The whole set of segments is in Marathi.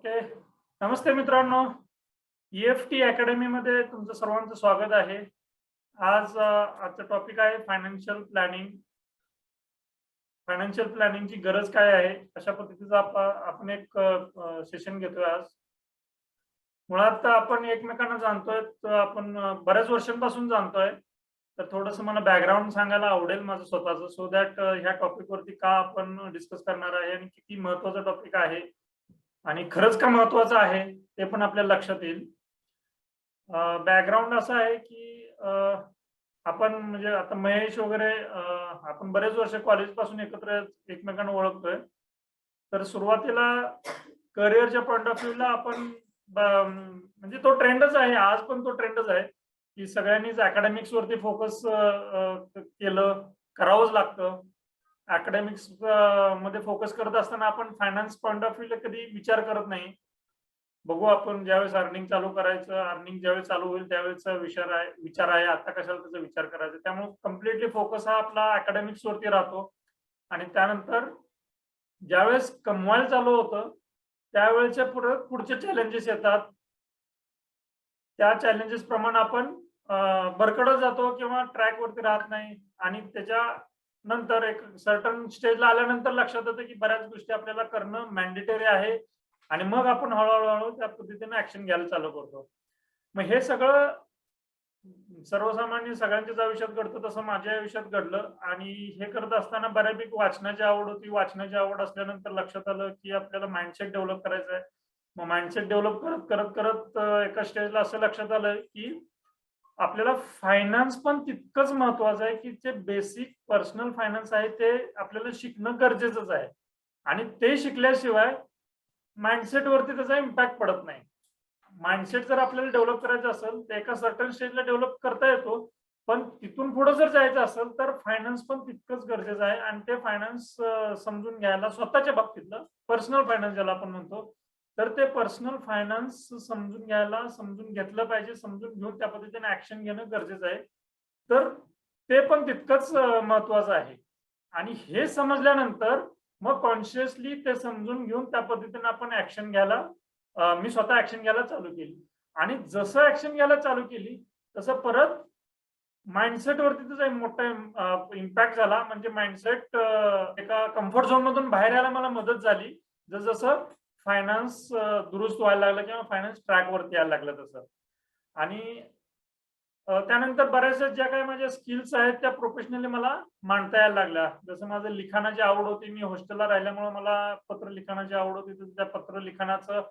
ओके. नमस्ते मित्रांनो. EFT अकॅडमीमध्ये तुमचं सर्वांचं स्वागत आहे. आजचा टॉपिक आहे फायनान्शियल प्लॅनिंग. फायनान्शियल प्लॅनिंगची गरज काय आहे? अशा पद्धतीचा आपण एक सेशन घेतोय आज. मुळात आपण एकमेकांना जाणतोय, तर आपण बऱ्याच वर्षांपासून जाणतोय. तर थोडंसं मला बॅकग्राऊंड सांगायला आवडेल माझं स्वतःचं, सो दॅट ह्या टॉपिकवरती का आपण डिस्कस करणार आहे आणि किती महत्त्वाचा टॉपिक आहे आणि खरंच का महत्त्वाचं आहे, ते पण आपल्याला लक्षात येईल. बॅकग्राऊंड असं आहे की आपण म्हणजे आता महेश वगैरे आपण बरेच वर्ष कॉलेजपासून एकत्र एकमेकांना ओळखतोय. तर सुरुवातीला करिअरच्या पॉइंट ऑफ व्ह्यूला आपण म्हणजे तो ट्रेंडच आहे, आज पण तो ट्रेंडच आहे की सगळ्यांनीच अकॅडमिक्स वरती फोकस केलं, करावंच लागतं. अकॅडमिक्स मध्ये फोकस करत असताना आपण फायनान्स पॉइंट ऑफ व्ह्यूला कधी विचार करत नाही. बघू आपण ज्यावेळेस अर्निंग चालू करायचं, अर्निंग ज्यावेळेस चालू होईल त्यावेळेसचा विचार आहे, आता कशाला त्याचा विचार करायचा. त्यामुळे कम्प्लिटली फोकस हा आपला अकॅडमिक्स वरती राहतो आणि त्यानंतर ज्यावेळेस कमवायला चालू होतं त्यावेळेच्या पुढचे चॅलेंजेस येतात. त्या चॅलेंजेस प्रमाणे आपण भरकडत जातो किंवा ट्रॅक वरती राहत नाही आणि त्याच्या नंतर एक सर्टन स्टेजला आल्यानंतर लक्षात येतं की बऱ्याच गोष्टी आपल्याला करणं मॅन्डेटरी आहे आणि मग आपण हळूहळू त्या पद्धतीने ऍक्शन घ्यायला चालू करतो. मग हे सगळं सर्वसामान्य सगळ्यांच्याच आयुष्यात घडतं, तसं माझ्या आयुष्यात घडलं आणि हे करत असताना बऱ्यापैकी वाचनाची आवड होती. वाचनाची आवड असल्यानंतर लक्षात आलं की आपल्याला माइंडसेट डेव्हलप करायचं आहे. मग माइंडसेट डेव्हलप करत करत करत एका स्टेजला असं लक्षात आलं की आपल्याला फायनान्स पण तितकंच महत्वाचं आहे की जे बेसिक पर्सनल फायनान्स आहे ते आपल्याला शिकणं गरजेचंच आहे आणि ते शिकल्याशिवाय माइंडसेट वरती त्याचा इम्पॅक्ट पडत नाही. माइंडसेट जर आपल्याला डेव्हलप करायचं असेल तर एका सर्टन स्टेजला डेव्हलप करता येतो, पण तिथून पुढे जर जायचं असेल तर फायनान्स पण तितकंच गरजेचं आहे आणि ते फायनान्स समजून घ्यायला स्वतःच्या बाबतीतलं पर्सनल फायनान्स ज्याला आपण म्हणतो, तर ते पर्सनल फायनान्स समजून घेतलं पाहिजे. समजून घेऊन त्या पद्धतीने ऍक्शन घेणं गरजेचं आहे. तर ते पण तितकंच महत्वाचं आहे आणि हे समजल्यानंतर मग कॉन्शियसली ते समजून घेऊन त्या पद्धतीने आपण ऍक्शन घ्यायला मी स्वतः ऍक्शन घ्यायला चालू केली आणि जसं ऍक्शन घ्यायला चालू केली तसं परत माइंडसेट वरती त्याचा मोठा इम्पॅक्ट झाला. म्हणजे माइंडसेट एका कम्फर्ट झोन मधून बाहेर यायला मला मदत झाली जसं फायनान्स दुरुस्त व्हायला लागलं किंवा फायनान्स ट्रॅक वरती यायला लागलं तसं. आणि त्यानंतर बऱ्याचशा ज्या काही माझ्या स्किल्स आहेत त्या प्रोफेशनली मला मांडता यायला लागल्या. जसं माझं लिखाणाची आवड होती, मी हॉस्टेलला राहिल्यामुळे मला पत्र लिखाणाची आवड होती, तर त्या पत्र लिखाणाचं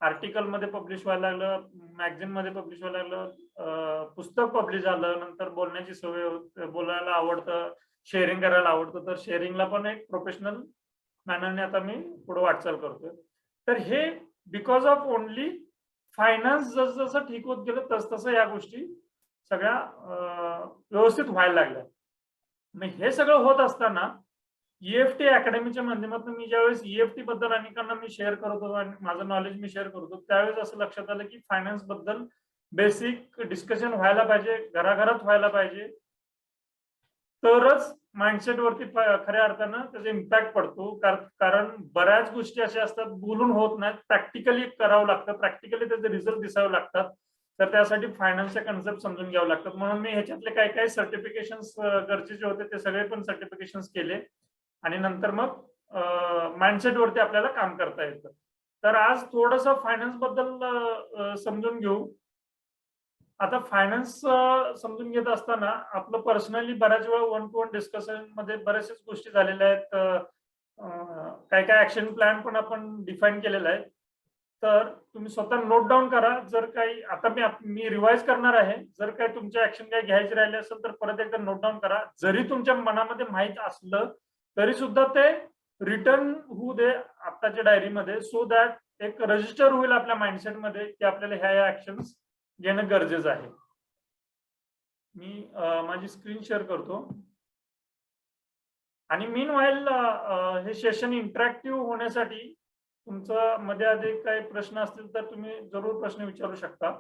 आर्टिकल मध्ये पब्लिश व्हायला लागलं, मॅगझिन मध्ये पब्लिश व्हायला लागलं, पुस्तक पब्लिश झालं. नंतर बोलण्याची सवय, बोलायला आवडतं, शेअरिंग करायला आवडतं, तर शेअरिंगला पण एक प्रोफेशनल मॅनरने आता मी पुढे वाटचाल करतोय. तर हे बिकॉज ऑफ ओनली फायनान्स जसं ठीक होत गेलं तसं या गोष्टी सगळ्या व्यवस्थित व्हायला लागल्या. मग हे सगळं होत असताना EFT अकॅडमीच्या माध्यमातून मी ज्यावेळेस EFT बद्दल अनेकांना मी शेअर करत होतो आणि माझं नॉलेज मी शेअर करतो, त्यावेळेस असं लक्षात आलं की फायनान्स बद्दल बेसिक डिस्कशन व्हायला पाहिजे, घराघरात व्हायला पाहिजे, तरच माइंडसेट वरती खऱ्या अर्थानं त्याचा इम्पॅक्ट पडतो. कारण बऱ्याच गोष्टी अशा असतात बोलून होत नाहीत, प्रॅक्टिकली करावं लागतं, प्रॅक्टिकली त्याचे रिझल्ट दिसावे लागतात. तर त्यासाठी फायनान्सचे कन्सेप्ट समजून घ्यावे लागतात. म्हणून मी ह्याच्यातले काही काही सर्टिफिकेशन्स गरजेचे होते ते सगळे पण सर्टिफिकेशन्स केले आणि नंतर मग माइंडसेट वरती आपल्याला काम करता येतं. तर आज थोडस फायनान्स बद्दल समजून घेऊ. आता फायनान्स समजून घेत असताना आपलं पर्सनली बऱ्याच वेळा वन टू वन डिस्कशन मध्ये बऱ्याचशाच गोष्टी झालेल्या आहेत. काय काय ऍक्शन प्लॅन पण आपण डिफाईन केलेला आहे. तर तुम्ही स्वतः नोट डाऊन करा. जर काही आता मी रिवाइज करणार आहे, जर काही तुमचे ऍक्शन काही घ्यायचे राहिले असेल तर परत एकदा नोट डाऊन करा. जरी तुमच्या मनामध्ये माहीत असलं तरी सुद्धा ते रिटर्न होऊ दे आत्ताच्या डायरीमध्ये, सो दॅट एक रजिस्टर होईल आपल्या माइंडसेटमध्ये की आपल्याला ह्या ऍक्शन्स घेणं गरजेचं आहे. मी माझी स्क्रीन शेअर करतो आणि मीन व्हाईल हे सेशन इंटरॅक्टिव्ह होण्यासाठी तुमचं मध्ये आधी काही प्रश्न असतील तर तुम्ही जरूर प्रश्न विचारू शकता.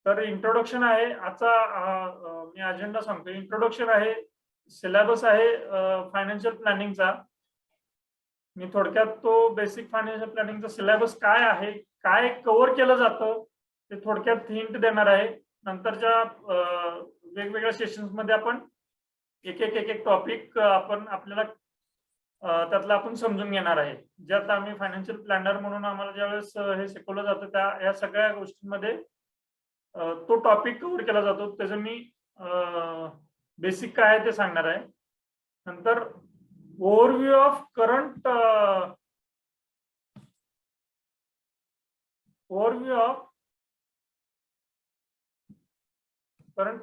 तर इंट्रोडक्शन आहे आजचा, मी अजेंडा सांगतो. इंट्रोडक्शन आहे, सिलेबस आहे फायनान्शियल प्लॅनिंगचा. मी थोडक्यात तो बेसिक फायनान्शियल प्लॅनिंगचा सिलेबस काय आहे, काय कव्हर केलं जातं ते थोडक्यात हिंट देणार आहे. नंतरच्या वेगवेगळ्या सेशन्स मध्ये आपण एक एक टॉपिक आपण आपल्याला त्यातलं आपण समजून घेणार आहे. जे आता आम्ही फायनान्शियल प्लॅनर म्हणून आम्हाला ज्यावेळेस हे शिकवलं जातं त्या या सगळ्या गोष्टींमध्ये तो टॉपिक कव्हर केला जातो. त्याचं मी बेसिक काय आहे ते सांगणार आहे. नंतर ओव्हरव्ह्यू ऑफ करंट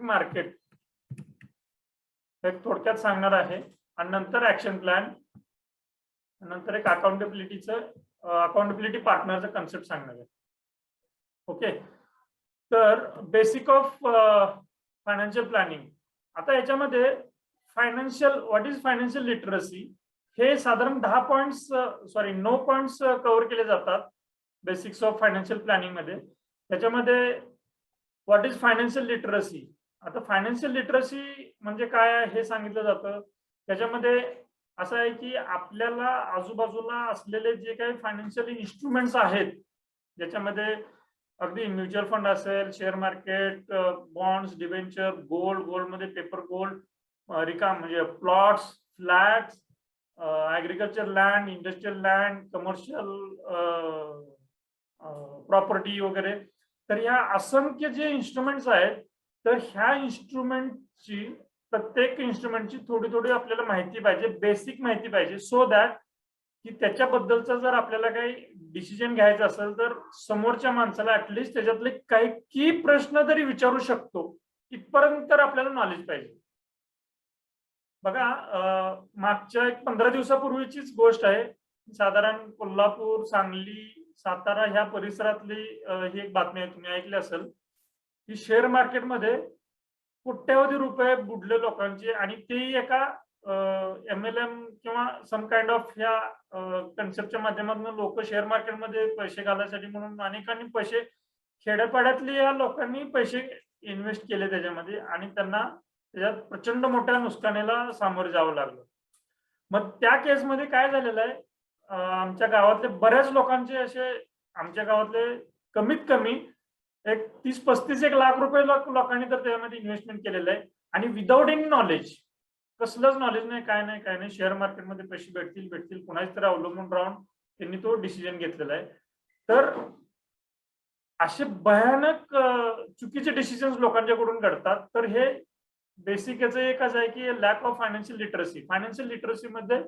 मार्केट हे थोडक्यात सांगणार आहे. आणि नंतर ऍक्शन प्लॅन, नंतर एक अकाउंटेबिलिटी पार्टनरचा कन्सेप्ट सांगणार आहे. ओके, तर बेसिक ऑफ फायनान्शियल प्लॅनिंग. आता याच्यामध्ये व्हॉट इज फायनान्शियल लिटरसी हे साधारण 9 पॉइंट्स कव्हर केले जातात बेसिक्स ऑफ फायनान्शियल प्लॅनिंग मध्ये. त्याच्यामध्ये व्हॉट इज फायनान्शियल लिटरसी, आता फायनान्शियल लिटरसी म्हणजे काय आहे हे सांगितलं जातं. त्याच्यामध्ये असं आहे की आपल्याला आजूबाजूला असलेले जे काही फायनान्शियल इन्स्ट्रुमेंट्स आहेत, ज्याच्यामध्ये अगदी म्युच्युअल फंड असेल, शेअर मार्केट, बॉन्ड्स, डिबेंचर, गोल्डमध्ये पेपर गोल्ड, रिकाम म्हणजे plots, flats, agriculture land, industrial land, commercial property वगैरे. तर ह्या असंख्य जे इन्स्ट्रुमेंट्स आहेत, तर ह्या इन्स्ट्रुमेंटची प्रत्येक इन्स्ट्रुमेंटची थोडी आपल्याला माहिती पाहिजे, बेसिक माहिती पाहिजे, सो दॅट की त्याच्याबद्दलचा जर आपल्याला काही डिसिजन घ्यायचा असेल तर समोरच्या माणसाला ऍटलिस्ट त्याच्यातले काही की प्रश्न तरी विचारू शकतो इथपर्यंत तर आपल्याला नॉलेज पाहिजे. बघा, मागच्या 15 दिवसापूर्वीचीच गोष्ट आहे. साधारण कोल्हापूर, सांगली, सातारा ह्या परिसरातली ही एक बातमी आहे, तुम्ही ऐकली असेल की शेअर मार्केटमध्ये कोट्यावधी रुपये बुडले लोकांचे, आणि तेही एका MLM किंवा सम काइंड ऑफ ह्या कन्सेप्टच्या माध्यमातून लोक शेअर मार्केटमध्ये पैसे घालण्यासाठी म्हणून अनेकांनी पैसे, खेड्यापाड्यातली या लोकांनी पैसे इन्व्हेस्ट केले त्याच्यामध्ये, आणि त्यांना त्याच्यात प्रचंड मोठ्या नुकसानीला सामोरे जावं लागलं. मग त्या केसमध्ये काय झालेलं आहे, आमच्या गावातले बऱ्याच लोकांचे असे, आमच्या गावातले कमीत कमी एक 30-35 लाख रुपये लोकांनी तर त्यामध्ये इन्व्हेस्टमेंट केलेलं आहे, आणि विदाऊट एनी नॉलेज, कसलंच नॉलेज नाही, काय नाही, शेअर मार्केटमध्ये पैसे भेटतील कुणाच तरी अवलंबून राहून त्यांनी तो डिसिजन घेतलेला आहे. तर असे भयानक चुकीचे डिसिजन्स लोकांच्याकडून घडतात. तर हे बेसिक याचं एकच आहे की lack of financial literacy. Financial literacy मध्ये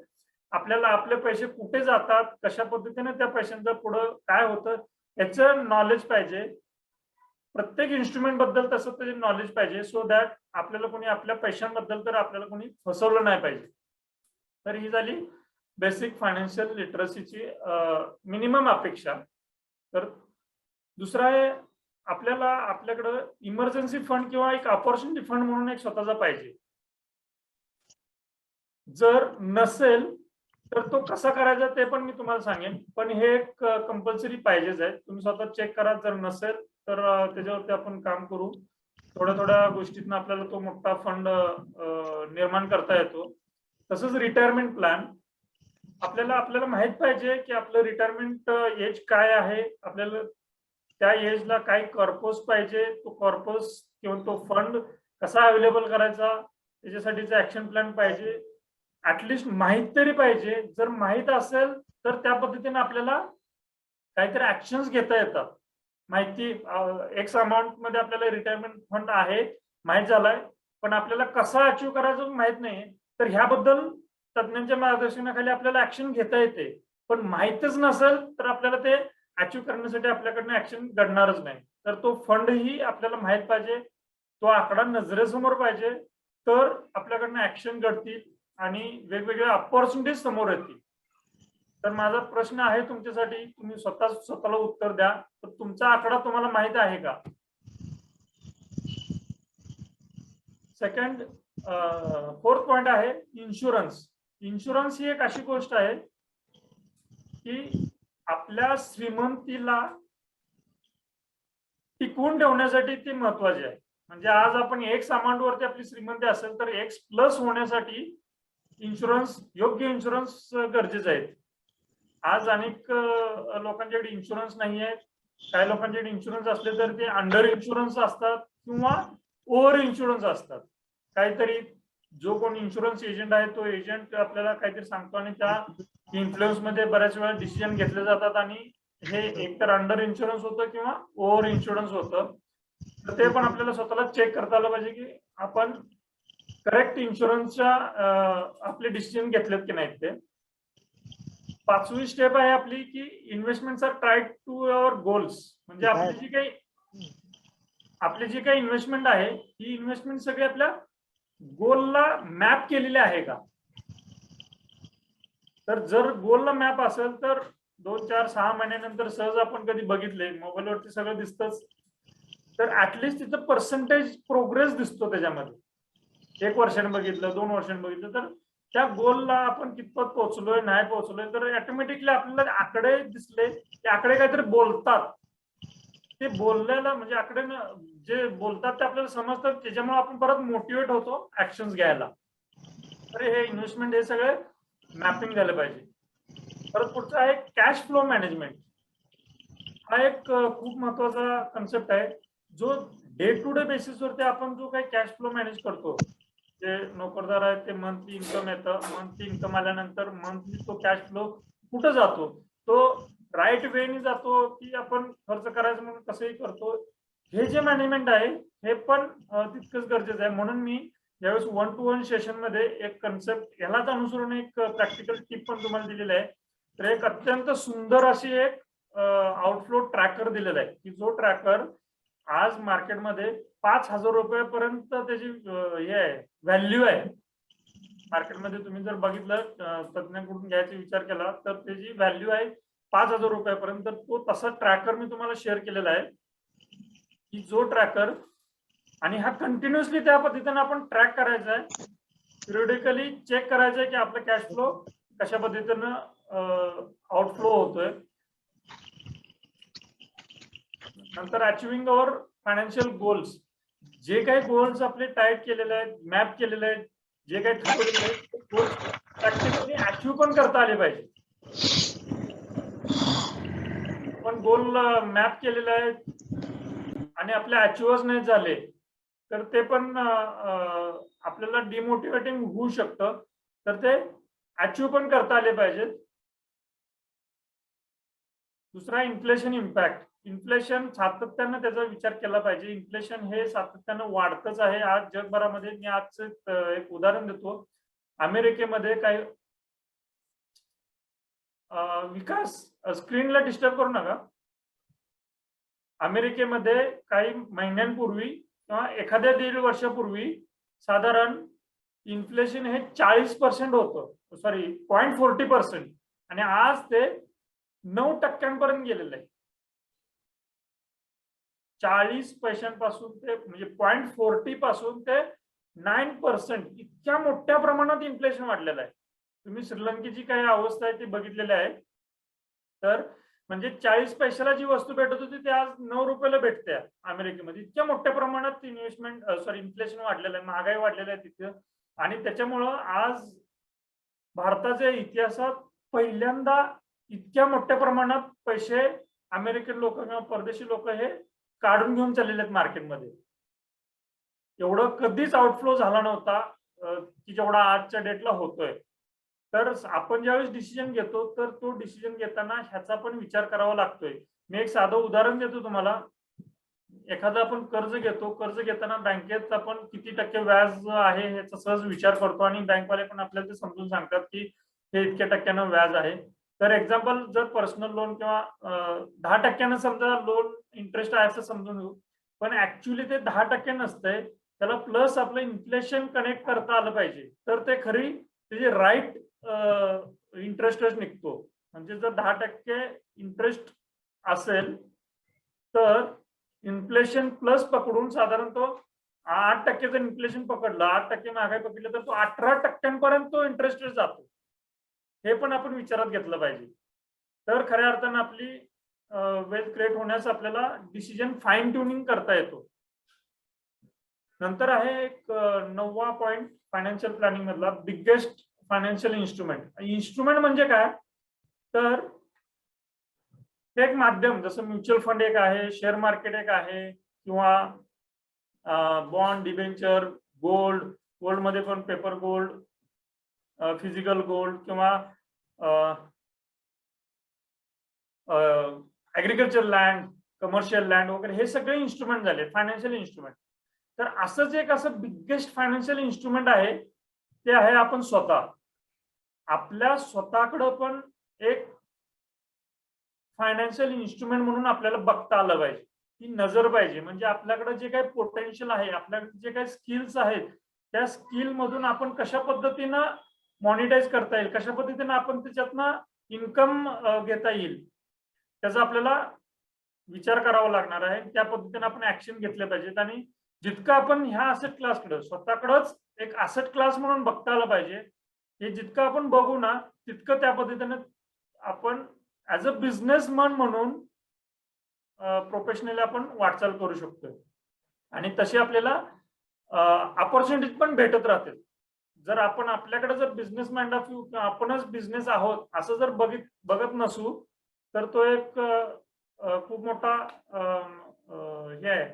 आपल्याला आपले पैसे कुठे जातात, कशा पद्धतीने त्या पैशांचं पुढं काय होतं याचं नॉलेज पाहिजे. प्रत्येक इन्स्ट्रुमेंट बद्दल तसं त्याचे नॉलेज पाहिजे, सो दॅट आपल्याला कोणी आपल्या पैशांबद्दल तर आपल्याला कोणी फसवलं नाही पाहिजे. तर ही झाली बेसिक फायनान्शियल लिटरसीची मिनिमम अपेक्षा. तर दुसरा आहे, आपल्याला आपल्याकडं इमर्जन्सी फंड किंवा एक अपॉर्च्युनिटी फंड म्हणून एक स्वतःचा पाहिजे. जर नसेल तर तो कसा करायचा ते पण मी तुम्हाला सांगेन, पण हे एक कंपल्सरी पाहिजेच आहे. तुम्ही स्वतः चेक करा, जर नसेल तर त्याच्यावरती आपण काम करू. थोड्या गोष्टीतून आपल्याला तो मोठा फंड निर्माण करता येतो. तसंच रिटायरमेंट प्लॅन, आपल्याला माहित पाहिजे की आपलं रिटायरमेंट एज काय आहे, आपल्याला त्या एजला काय कॉर्पस पाहिजे, तो कॉर्पस किंवा तो फंड कसा अवेलेबल करायचा, त्याच्यासाठीचा ऍक्शन प्लॅन पाहिजे. ऍटलिस्ट माहित तरी पाहिजे. जर माहित असेल तर त्या पद्धतीने आपल्याला काहीतरी ऍक्शन्स घेता येतात. माहिती एक्स अमाऊंट मध्ये आपल्याला रिटायरमेंट फंड आहे माहित झालाय, पण आपल्याला कसा अचीव्ह करायचं माहित नाही, तर ह्याबद्दल तज्ञांच्या मार्गदर्शनाखाली आपल्याला ऍक्शन घेता येते. पण माहितच नसेल तर आपल्याला ते अचीव्ह करण्यासाठी आपल्याकडनं ऍक्शन घडणारच नाही. तर तो फंड ही आपल्याला माहित पाहिजे, तो आकडा नजरेसमोर पाहिजे, तर आपल्याकडनं ऍक्शन घडतील आणि वेगवेगळ्या अपॉर्च्युनिटीज समोर येतील. तर माझा प्रश्न आहे तुमच्यासाठी, तुम्ही स्वतःला उत्तर द्या. तर तुमचा आकडा तुम्हाला माहित आहे का? सेकंड, फोर्थ पॉइंट आहे इन्शुरन्स. इन्शुरन्स ही एक अशी गोष्ट आहे की आपल्या श्रीमंतीला टिकवून ठेवण्यासाठी ती महत्वाची आहे. म्हणजे आज आपण एक्स अमाऊंट वरती आपली श्रीमंती असेल तर एक्स प्लस होण्यासाठी इन्शुरन्स, योग्य इन्शुरन्स गरजेचे आहेत. आज अनेक लोकांच्याकडे इन्शुरन्स नाही आहे. काही लोकांच्याकडे इन्शुरन्स असले तर ते अंडर इन्शुरन्स असतात किंवा ओव्हर इन्शुरन्स असतात. काहीतरी जो कोण इन्शुरन्स एजंट आहे तो एजंट आपल्याला काहीतरी सांगतो आणि त्या इन्फ्लुएन्स मध्ये बऱ्याच वेळा डिसिजन घेतले जातात आणि हे एकतर अंडर इन्शुरन्स होतं किंवा ओव्हर इन्शुरन्स होतं. तर ते पण आपल्याला स्वतःला चेक करता आलं पाहिजे की आपण करेक्ट इन्शुरन्सच्या आपले डिसिजन घेतलेत की नाहीत ते. 5वी स्टेप आहे आपली की investment are tried to your goals. म्हणजे आपली जी काही इन्व्हेस्टमेंट आहे ही इन्व्हेस्टमेंट सगळी आपल्या गोलला मॅप केलेली आहे का. तर जर गोलला मॅप असेल तर 2, 4, 6 महिन्यानंतर सहज आपण कधी बघितले मोबाईलवरती सगळं दिसतंच, तर ऍटलिस्ट तिथं पर्सेंटेज प्रोग्रेस दिसतो त्याच्यामध्ये. 1 वर्षाने बघितलं, 2 वर्षांनी बघितलं तर त्या गोलला आपण कितपत पोहोचलोय नाही पोहोचलोय तर ऑटोमॅटिकली आपल्याला आकडे दिसले. ते आकडे काहीतरी बोलतात. ते बोललेलं म्हणजे आकडे जे बोलतात ते आपल्याला समजतात, त्याच्यामुळे आपण परत मोटिवेट होतो ऍक्शन्स घ्यायला. तर हे इन्व्हेस्टमेंट हे सगळे मॅपिंग झालं पाहिजे. परत पुढचा आहे कॅश फ्लो मॅनेजमेंट. हा एक खूप महत्वाचा कन्सेप्ट आहे जो डे टू डे बेसिसवरती आपण जो काही कॅश फ्लो मॅनेज करतो. जे नोकरदार आहेत ते मंथली इन्कम येतं, मंथली इन्कम आल्यानंतर मंथली तो कॅश फ्लो कुठं जातो, तो राईट वेने जातो की आपण खर्च करायचं म्हणून कसंही करतो, हे जे मॅनेजमेंट आहे हे पण तितकंच गरजेचं आहे. म्हणून मी ज्यावेळेस 1-to-1 सेशन मध्ये एक कन्सेप्ट यालाच अनुसरून एक प्रॅक्टिकल टिप पण तुम्हाला दिलेली आहे. तर एक अत्यंत सुंदर अशी एक आउटफ्लो ट्रॅकर दिलेला आहे की जो ट्रॅकर आज मार्केटमध्ये 5,000 रुपयापर्यंत त्याची हे आहे, व्हॅल्यू आहे. मार्केटमध्ये तुम्ही जर बघितलं तज्ञांकडून घ्यायचा विचार केला तर त्याची व्हॅल्यू आहे 5,000 रुपयापर्यंत. तो तसा ट्रॅकर मी तुम्हाला शेअर केलेला आहे की जो ट्रॅकर, आणि हा कंटिन्युअसली त्या पद्धतीने आपण ट्रॅक करायचा आहे, पिरियडिकली चेक करायचं आहे की आपला कॅश फ्लो कशा पद्धतीनं आउटफ्लो होतोय. नंतर अचिव्हिंग अवर फायनान्शियल गोल्स. जे काही गोल्स आपले टाईप केलेले आहेत, मॅप केलेले आहेत, जे काही ठरवलेले आहेत गोल्स प्रॅक्टिकली अचिव्ह पण करता आले पाहिजे. पण गोल मॅप केलेले आहेत आणि आपले अचिव्हच नाही झाले तर ते पण आपल्याला डिमोटिवेटिंग होऊ शकतं. तर ते अचिव्ह पण करता आले पाहिजेत. दुसरा इन्फ्लेशन इम्पॅक्ट. इन्फ्लेशन सातत्यानं त्याचा विचार केला पाहिजे. इन्फ्लेशन हे सातत्यानं वाढतच आहे आज जगभरामध्ये. मी आजचं एक उदाहरण देतो. अमेरिकेमध्ये काही विकास स्क्रीनला डिस्टर्ब करू नका. अमेरिकेमध्ये काही महिन्यांपूर्वी किंवा एखाद्या 1.5 वर्षापूर्वी साधारण इन्फ्लेशन हे 40% होतं, सॉरी 0.40%, आणि आज ते 9% गेलेलं आहे. 40 पैशांपासून ते म्हणजे 0.40 पासून ते 9% इतक्या मोठ्या प्रमाणात इन्फ्लेशन वाढलेलं आहे. तुम्ही श्रीलंकेची काही अवस्था आहे ती बघितलेली आहे. तर म्हणजे 40 पैशाला जी वस्तू भेटत होती ती आज 9 रुपयाला भेटते अमेरिकेमध्ये. इतक्या मोठ्या प्रमाणात इन्फ्लेशन वाढलेलं आहे, महागाई वाढलेली आहे तिथे. आणि त्याच्यामुळं आज भारताच्या इतिहासात पहिल्यांदा इतक्या मोठ्या प्रमाणात पैसे अमेरिकन लोक किंवा परदेशी लोक हे काढून घेऊन चाललेले आहेत मार्केटमध्ये. एवढं कधीच आउटफ्लो झाला नव्हता की जेवढा आजच्या डेटला होतोय. तर आपण ज्यावेळेस डिसिजन घेतो तर तो डिसिजन घेताना ह्याचा पण विचार करावा लागतोय. मी एक साधं उदाहरण देतो तुम्हाला. एखादं आपण कर्ज घेतो, कर्ज घेताना बँकेत आपण किती टक्के व्याज आहे ह्याचा सहज विचार करतो आणि बँकवाले पण आपल्याला ते समजून सांगतात की हे इतक्या टक्क्यानं व्याज आहे. तर एक्झाम्पल जर पर्सनल लोन किंवा 10% समजा लोन इंटरेस्ट आहे असं समजून घेऊ, पण ऍक्च्युली ते 10% नसतंय. त्याला प्लस आपलं इन्फ्लेशन कनेक्ट करता आलं पाहिजे तर ते खरी त्याची राईट इंटरेस्टच निघतो. म्हणजे जर 10% इंटरेस्ट असेल तर इन्फ्लेशन प्लस पकडून साधारण तो 8% जर इन्फ्लेशन पकडलं, 8% महागाई पकडली तर तो 18% तो इंटरेस्ट रेट जातो. हे पण आपण विचारात घेतलं पाहिजे. तर खऱ्या अर्थानं आपली वेल्थ क्रिएट होण्यास आपल्याला डिसिजन फाईन ट्युनिंग करता येतो. नंतर आहे एक 9वा पॉइंट फायनान्शियल प्लॅनिंग मधला, बिगेस्ट फायनान्शियल इन्स्ट्रुमेंट. इन्स्ट्रुमेंट म्हणजे काय, तर हे एक माध्यम, जसं म्युच्युअल फंड एक आहे, शेअर मार्केट एक आहे, किंवा बॉन्ड, डिबेंचर, गोल्ड, गोल्ड मध्ये पण पेपर गोल्ड, फिजिकल गोल्ड, किंवा ऍग्रिकल्चर लँड, कमर्शियल लँड वगैरे, हे सगळे इन्स्ट्रुमेंट झाले फायनान्शियल इन्स्ट्रुमेंट. तर असंच एक असं बिगेस्ट फायनान्शियल इन्स्ट्रुमेंट आहे, ते आहे आपण स्वतः. आपल्या स्वतःकडं पण एक फायनान्शियल इन्स्ट्रुमेंट म्हणून आपल्याला बघता आलं पाहिजे, ती नजर पाहिजे. म्हणजे आपल्याकडे जे काही पोटेन्शियल आहे, आपल्याकडे जे काही स्किल्स आहेत, त्या स्किल मधून आपण कशा पद्धतीनं मॉनिटाईज करता येईल, कशा पद्धतीनं आपण त्याच्यातनं इन्कम घेता येईल, त्याचा आपल्याला विचार करावा लागणार आहे. त्या पद्धतीने आपण ऍक्शन घेतले पाहिजेत. आणि जितकं आपण ह्या असेट क्लासकडे स्वतःकडेच एक असेट क्लास म्हणून बघता आलं पाहिजे, हे जितकं आपण बघू ना, तितकं त्या पद्धतीने आपण ऍज अ बिझनेसमन म्हणून प्रोफेशनली आपण वाटचाल करू शकतो. आणि तशी आपल्याला अपॉर्च्युनिटीज पण भेटत राहतील. जर आपण आपल्याकडे जर बिझनेस माइंड ऑफ व्ह्यू, आपणच बिझनेस आहोत असं जर बघत नसू, तर तो एक खूप मोठा हे आहे,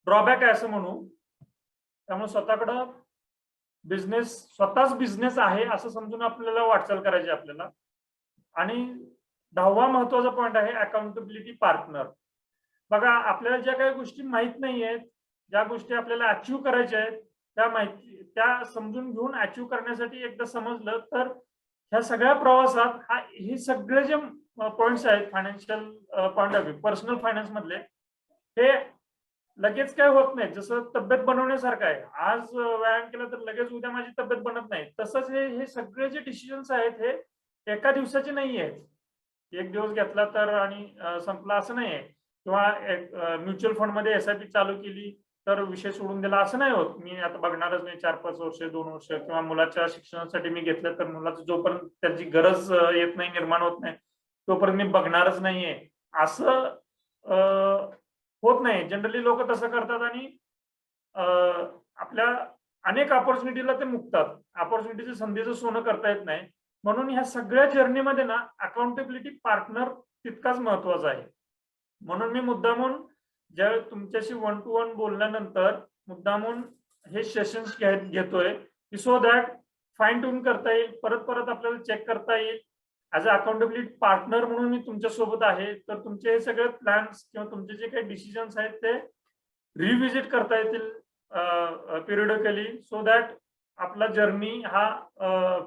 ड्रॉबॅक आहे असं म्हणू. त्यामुळे स्वतःकडं बिझनेस, स्वतःच बिझनेस आहे असं समजून आपल्याला वाटचाल करायची आपल्याला. आणि 10वा महत्वाचा पॉइंट आहे अकाउंटेबिलिटी पार्टनर. बघा, आपल्याला ज्या काही गोष्टी माहित नाही आहेत, ज्या गोष्टी आपल्याला अचीव्ह करायच्या आहेत, त्या समजून घेऊन अचीव्ह करण्यासाठी एकदा समजलं, तर ह्या सगळ्या प्रवासात हे सगळे जे पॉइंट्स आहेत financial point of view, personal finance मधले, हे लगेच काय होत नाही. जसं तब्येत बनवण्यासारखं आहे, आज व्यायाम केला तर लगेच उद्या माझी तब्येत बनत नाही. तसंच हे सगळे जे डिसिजन्स आहेत, हे एका दिवसाचे नाही आहेत. एक दिवस घेतला तर आणि संपला असं नाही आहे. किंवा म्युच्युअल फंड मध्ये एसआयपी चालू केली तर विषय सोडून दिला असं नाही होत. मी आता बघणारच नाही 4-5 वर्ष, 2 वर्ष, किंवा मुलाच्या शिक्षणासाठी मी घेतलं तर मुलाचं जोपर्यंत त्याची गरज येत नाही, निर्माण होत नाही, तोपर्यंत मी बघणारच नाहीये, असं होत नाही. जनरली लोक तसं करतात आणि आपल्या अनेक ऑपॉर्च्युनिटीला ते मुकतात. ऑपॉर्च्युनिटीच्या संधीचं सोनं करता येत नाही. म्हणून ह्या सगळ्या जर्नीमध्ये ना अकाउंटेबिलिटी पार्टनर तितकाच महत्वाचा आहे. म्हणून मी मुद्दामून ज्यावेळी तुमच्याशी 1 to 1 बोलल्यानंतर मुद्दामून हे सेशन्स घेतोय, की सो दॅट फाईन ट्यून करता येईल, परत परत आपल्याला चेक करता येईल. ॲज अ अकाउंटेबिलिटी पार्टनर म्हणून मी तुमच्या सोबत आहे, तर तुमचे हे सगळे प्लॅन्स किंवा तुमचे जे काही डिसिजन्स आहेत ते रिव्हिजिट करता येतील पिरियडिकली, सो दॅट आपला जर्नी हा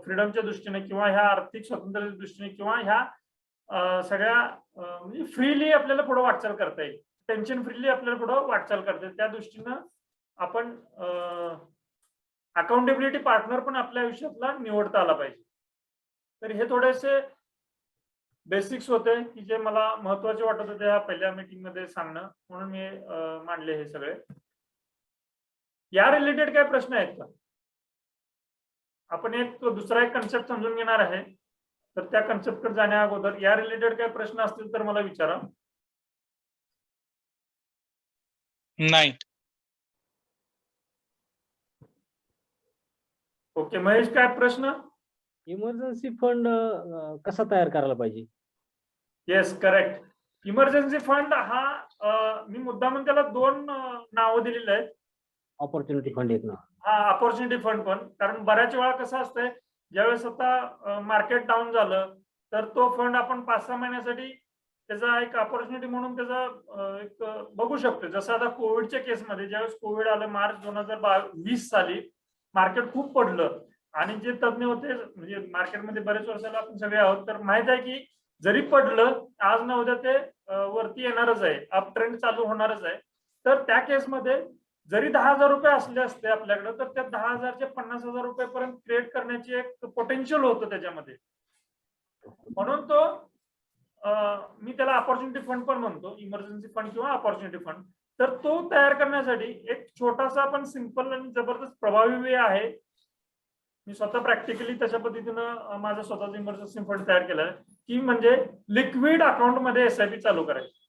फ्रीडमच्या दृष्टीने, किंवा ह्या आर्थिक स्वातंत्र्याच्या दृष्टीने, किंवा ह्या सगळ्या म्हणजे फ्रीली आपल्याला पुढे वाटचाल करता येईल, टेन्शन फ्रीली आपल्याला पुढे वाटचाल करता येईल. त्या दृष्टीनं आपण अकाउंटेबिलिटी पार्टनर पण आपल्या आयुष्यातला निवडता आला पाहिजे. तर हे थोडेसे बेसिक्स होते की जे मला महत्वाचे वाटत होते या पहिल्या मीटिंग मध्ये सांगणं, म्हणून मी मांडले हे सगळे. या रिलेटेड काय प्रश्न आहेत का? आपण दुसरा एक कन्सेप्ट समजून घेणार आहे, तर त्या कन्सेप्टकडे जाण्या अगोदर या रिलेटेड काय प्रश्न असतील तर मला विचारा. नाही. ओके, महेश काय प्रश्न? इमर्जन्सी फंड कसा तयार करायला पाहिजे? Yes, correct. इमर्जन्सी फंड हा मी मुद्दामून त्याला 2 नावं दिलेली आहेत. ऑपॉर्च्युनिटी फंड एक ना, हा ऑपॉर्च्युनिटी फंड पण. कारण बऱ्याच वेळा कसं असतंय, ज्यावेळेस आता मार्केट डाऊन झालं तर तो फंड आपण 5-6 महिन्यासाठी त्याचा एक ऑपॉर्च्युनिटी म्हणून त्याचा एक बघू शकतो. जसं आता कोविडच्या केसमध्ये ज्यावेळेस कोविड आलं मार्च 2020 साली, मार्केट खूप पडलं आणि जे तज्ञ होते, म्हणजे मार्केटमध्ये बरेच वर्षाला आपण सगळे आहोत, तर माहित आहे की जरी पडलं आज ना उद्या ते वरती येणारच आहे, अप ट्रेंड चालू होणारच आहे. तर त्या केसमध्ये जरी 10,000 रुपये असले असते आपल्याकडे, तर त्या 10,000 चे 50,000 रुपयेपर्यंत क्रिएट करण्याची एक पोटेन्शियल होतं त्याच्यामध्ये. म्हणून तो मी त्याला ऑपॉर्च्युनिटी फंड पण म्हणतो, इमर्जन्सी फंड किंवा ऑपॉर्च्युनिटी फंड. तर तो तयार करण्यासाठी एक छोटासा पण सिंपल आणि जबरदस्त प्रभावी वे आहे. मी स्वतः प्रॅक्टिकली तशा पद्धतीनं माझा स्वतःचा इमर्जन्सी फंड तयार केलाय, की म्हणजे लिक्विड अकाउंट मध्ये एसआयपी चालू करायची.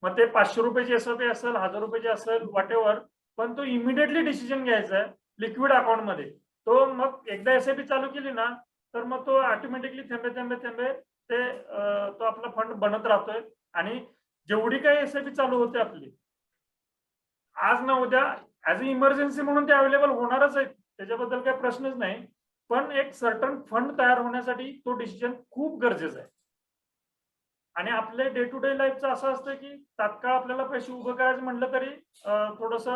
मग ते 500 रुपयाची एसओपी असेल, 1000 रुपयाची असेल, व्हॉट एव्हर, पण तो इमिडिएटली डिसिजन घ्यायचा आहे लिक्विड अकाउंटमध्ये. तो मग एकदा एसआयपी चालू केली ना तर मग तो ऑटोमॅटिकली थेंबे थेंबे थेंबे ते तो आपला फंड बनत राहतोय. आणि जेवढी काही एसआयपी चालू होते आपली आज ना उद्या ऍज अ इमर्जन्सी म्हणून ते अवेलेबल होणारच आहेत, त्याच्याबद्दल काही प्रश्नच नाही. पण एक सर्टन फंड तयार होण्यासाठी तो डिसिजन खूप गरजेचा आहे. आणि आपले डे टू डे लाईफचं असं असतं की तात्काळ आपल्याला पैसे उभं करायचं म्हटलं तरी थोडस